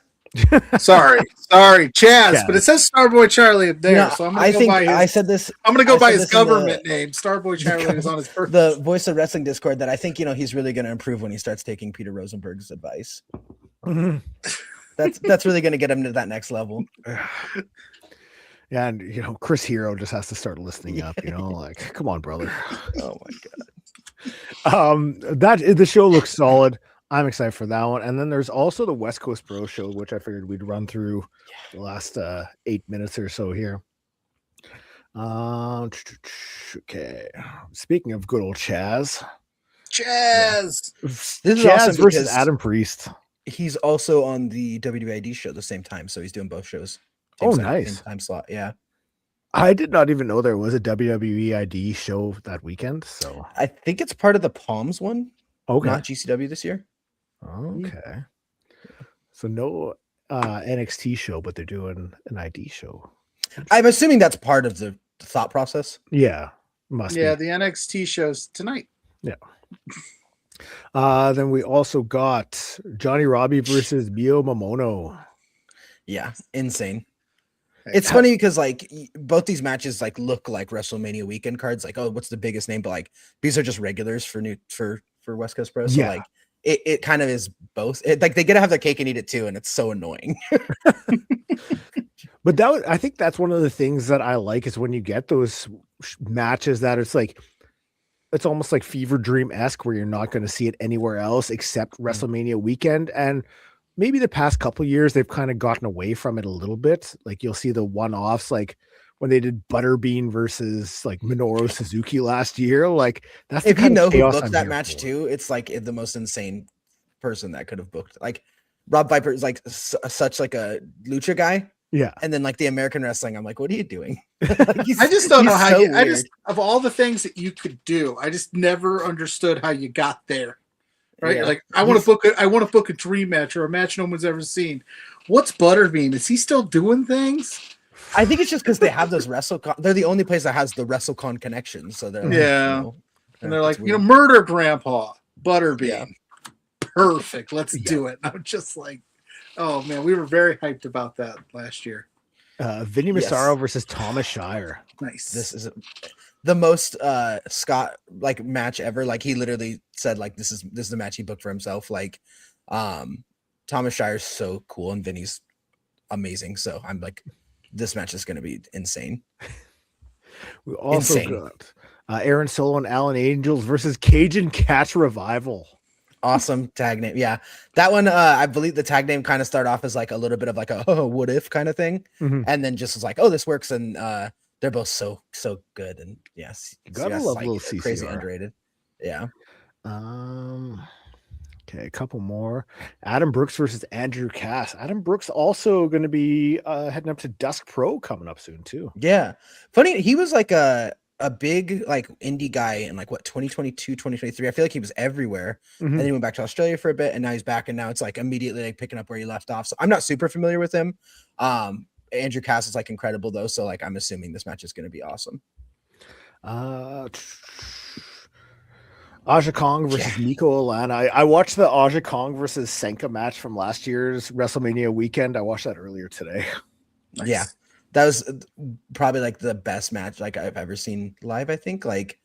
Sorry, Chaz, but it says Starboy Charlie up there, so I'm gonna go by his. I said this. I'm gonna go by his government name. Starboy Charlie is on his birthday. The Voice of Wrestling Discord that I think he's really going to improve when he starts taking Peter Rosenberg's advice. That's really going to get him to that next level. Yeah, and Chris Hero just has to start listening up. Like, come on, brother. Oh my god. The show looks solid. I'm excited for that one. And then there's also the West Coast Pro Show, which I figured we'd run through the last 8 minutes or so here. Okay. Speaking of good old Chaz. This is Chaz awesome versus Adam Priest. He's also on the WID show at the same time, so he's doing both shows. Nice. Same time slot, yeah. I did not even know there was a WWE ID show that weekend. So I think it's part of the Palms one. Okay. Not GCW this year. Okay. So no NXT show, but they're doing an ID show. I'm assuming that's part of the thought process. Yeah. Must be. The NXT shows tonight. Yeah. Then we also got Johnny Robbie versus Mio Momono. Yeah, insane. It's funny because like both these matches like look like WrestleMania weekend cards. Like, oh, what's the biggest name? But like these are just regulars for West Coast Pro. So like it kind of is both. Like they gotta have their cake and eat it too, and it's so annoying. But I think that's one of the things that I like is when you get those matches that it's like it's almost like Fever Dream-esque where you're not going to see it anywhere else except WrestleMania weekend. And maybe the past couple of years they've kind of gotten away from it a little bit. Like you'll see the one-offs, like when they did Butterbean versus like Minoru Suzuki last year. Like that's if you know who booked that match too, it's like the most insane person that could have booked. Like Rob Viper is like such like a lucha guy. Yeah. And then like the American wrestling, I'm like, what are you doing? Like, I just don't know how of all the things that you could do, I just never understood how you got there. Right? Yeah. Like I want to book a dream match or a match no one's ever seen. What's Butterbean? Is he still doing things? I think it's just because they have those WrestleCon. They're the only place that has the WrestleCon connection. So they're like, and they're like, murder Grandpa Butterbean. Yeah. Perfect. Let's do it. I'm just like, oh man, we were very hyped about that last year. Vinny Massaro versus Thomas Shire. Nice. This is the most Scott like match ever. Like he literally said like this is the match he booked for himself. Like Thomas Shire's so cool and Vinny's amazing. So I'm like, this match is going to be insane. We also got Aaron Solo and Alan Angels versus Cajun Catch Revival. Awesome tag name. Yeah. That one, I believe the tag name kind of started off as like a little bit of like a what if kind of thing. And then just was like, oh, this works. And they're both so good. And yes, gotta love like, little CCR. Crazy underrated. Yeah. Okay, a couple more. Adam Brooks versus Andrew Cass. Adam Brooks also going to be heading up to Dusk Pro coming up soon too. Yeah. Funny, he was like a big like indie guy in like what 2022 2023. I feel like he was everywhere and then he went back to Australia for a bit and now he's back and now it's like immediately like picking up where he left off. So I'm not super familiar with him. Andrew Cass is like incredible though, so like I'm assuming this match is going to be awesome. Aja Kong versus Miko Alana. I watched the Aja Kong versus Senka match from last year's WrestleMania weekend. I watched that earlier today. Nice. Yeah. That was probably like the best match like I've ever seen live. I think like,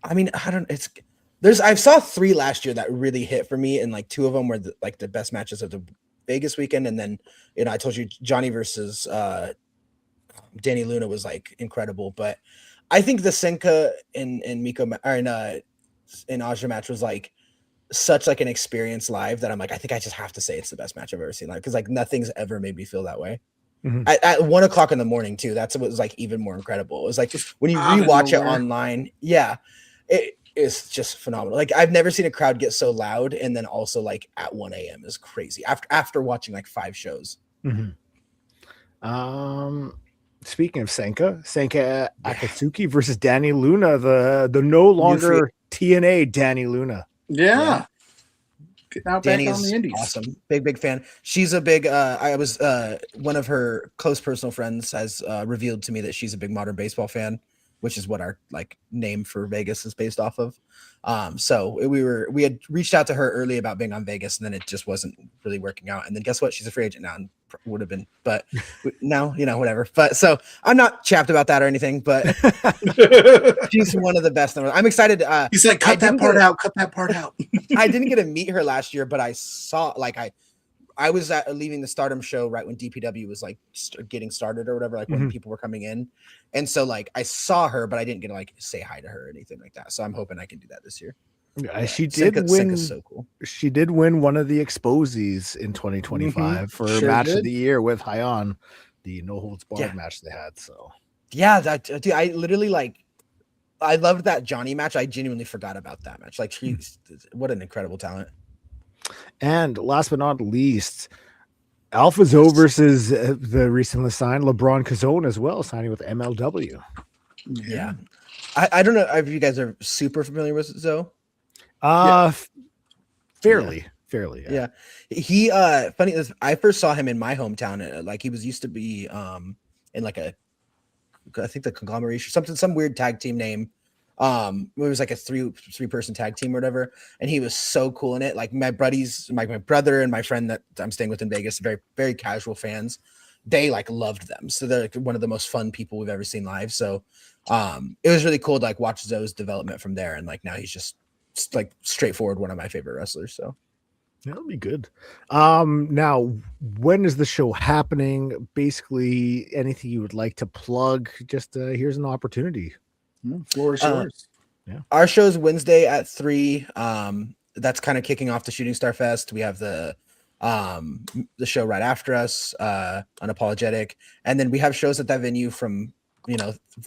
I mean, I saw 3 last year that really hit for me. And like 2 of them were the best matches of the Vegas weekend. And then, I told you Johnny versus Danny Luna was like incredible, but I think the Senka and Miko and Aja match was like such like an experience live that I'm like, I think I just have to say it's the best match I've ever seen live, because like nothing's ever made me feel that way. At 1 o'clock in the morning too. That's what was like even more incredible. It was like when you rewatch it online, it is just phenomenal. Like I've never seen a crowd get so loud, and then also like at 1 a.m. is crazy after watching like 5 shows. Speaking of Senka Akatsuki versus Danny Luna, the no longer TNA Danny Luna. Yeah. Now Danny back on is the indies. awesome. Big fan. She's a big one of her close personal friends has revealed to me that she's a big modern baseball fan, which is what our like name for Vegas is based off of. So we had reached out to her early about being on Vegas, and then it just wasn't really working out. And then guess what? She's a free agent now, and would have been, but now, whatever. But so I'm not chapped about that or anything, but she's one of the best. I'm excited. He said, cut that part out. I didn't get to meet her last year, but I saw like I was leaving the Stardom show right when DPW was like getting started or whatever, like when people were coming in. And so like I saw her, but I didn't get to like say hi to her or anything like that. So I'm hoping I can do that this year. She did win. Senka's so cool. She did win one of the Exposies in 2025 for match of the year with Hayan, the no holds barred match they had. So yeah, dude, I literally like, I loved that Johnny match. I genuinely forgot about that match. Like what an incredible talent. And last but not least, Alpha Zoe versus the recently signed LeBron Cazone as well, signing with MLW. Yeah. I don't know if you guys are super familiar with Zoe. Fairly. Yeah. He funny is I first saw him in my hometown. Like he used to be in like I think the conglomeration, some weird tag team name. It was like a three-person tag team or whatever, and he was so cool in it. Like my buddies, my brother and my friend that I'm staying with in Vegas, very, very casual fans. They like loved them. So they're like one of the most fun people we've ever seen live. So it was really cool to like watch Zoe's development from there. And like now he's just like straightforward, one of my favorite wrestlers. So that'll be good. Now, when is the show happening? Basically, anything you would like to plug, just here's an opportunity. Floor is yours. Our show is Wednesday at 3. That's kind of kicking off the Shooting Star Fest. We have the show right after us, Unapologetic, and then we have shows at that venue from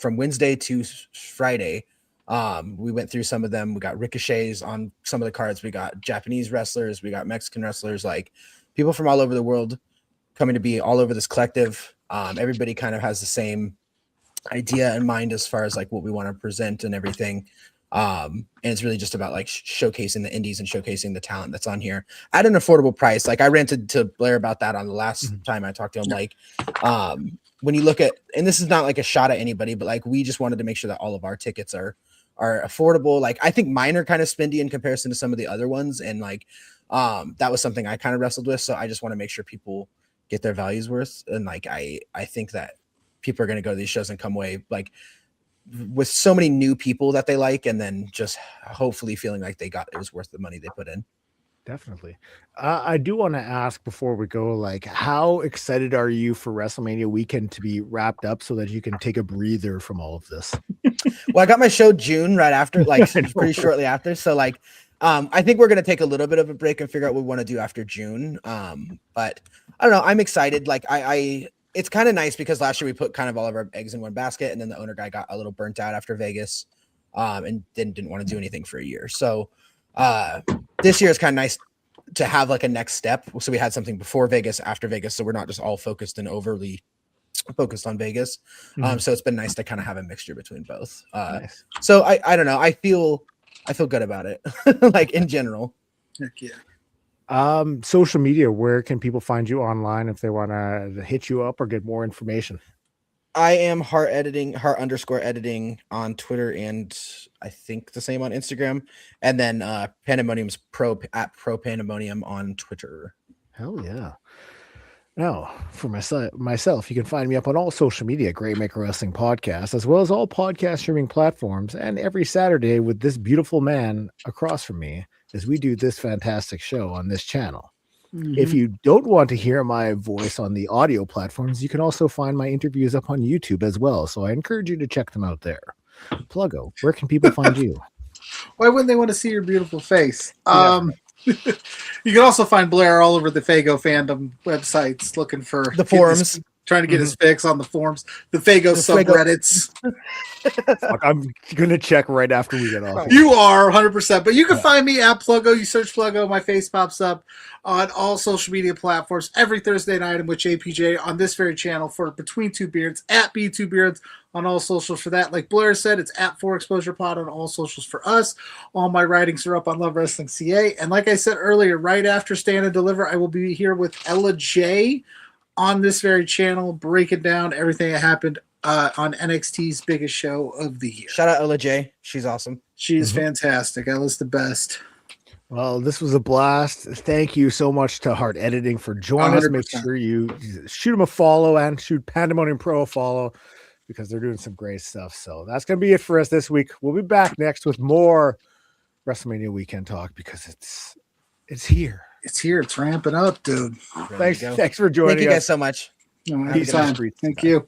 Wednesday to Friday. We went through some of them. We got ricochets on some of the cards. We got Japanese wrestlers. We got Mexican wrestlers, like people from all over the world coming to be all over this collective. Everybody kind of has the same idea in mind as far as like what we want to present and everything. And it's really just about like showcasing the indies and showcasing the talent that's on here at an affordable price. Like I ranted to Blair about that on the last time I talked to him. Like, when you look at, and this is not like a shot at anybody, but like, we just wanted to make sure that all of our tickets are affordable. Like, I think mine are kind of spendy in comparison to some of the other ones. And like, that was something I kind of wrestled with. So I just want to make sure people get their values worth. And like, I think that people are going to go to these shows and come away like with so many new people that they like, and then just hopefully feeling like it was worth the money they put in. Definitely. I do want to ask before we go, like, how excited are you for WrestleMania weekend to be wrapped up so that you can take a breather from all of this? Well, I got my show June right after, like pretty shortly after. So like, I think we're going to take a little bit of a break and figure out what we want to do after June. But I don't know. I'm excited. Like it's kind of nice because last year we put kind of all of our eggs in one basket, and then the owner guy got a little burnt out after Vegas, and didn't want to do anything for a year. So this year is kind of nice to have like a next step. So we had something before Vegas, after Vegas, so we're not just all focused and overly focused on Vegas. So it's been nice to kind of have a mixture between both. Nice. So I don't know. I feel good about it, like in general. Heck yeah. Social media, where can people find you online if they want to hit you up or get more information? I am Hart _editing on Twitter, and I think the same on Instagram. And then Pandemonium's Pro Pandemonium on Twitter. Hell yeah. Now, for myself, you can find me up on all social media, Great Maker Wrestling Podcast, as well as all podcast streaming platforms, and every Saturday with this beautiful man across from me as we do this fantastic show on this channel. If you don't want to hear my voice on the audio platforms, you can also find my interviews up on YouTube as well. So I encourage you to check them out there. Pluggo, where can people find you? Why wouldn't they want to see your beautiful face? Yeah. You can also find Blair all over the Fago fandom websites looking for the forums. Trying to get his fix on the forums, the Fago subreddits. Fuck, I'm gonna check right after we get off. You are 100%, but you can find me at Pluggo. You search Pluggo, my face pops up on all social media platforms every Thursday night. I'm with JPJ on this very channel for Between Two Beards at B2Beards on all socials for that. Like Blair said, it's at 4Exposure Pod on all socials for us. All my writings are up on Love Wrestling CA, and like I said earlier, right after Stand and Deliver, I will be here with Ella J on this very channel, breaking down everything that happened on NXT's biggest show of the year. Shout out Ella J. She's awesome. She's fantastic. Ella's the best. Well, this was a blast. Thank you so much to Hart Editing for joining us. Make sure you shoot them a follow and shoot Pandemonium Pro a follow because they're doing some great stuff. So that's going to be it for us this week. We'll be back next with more Wrestlemania weekend talk because it's here. It's here. It's ramping up, dude. Thanks for joining us. Thank you guys so much. Anytime. Thank you.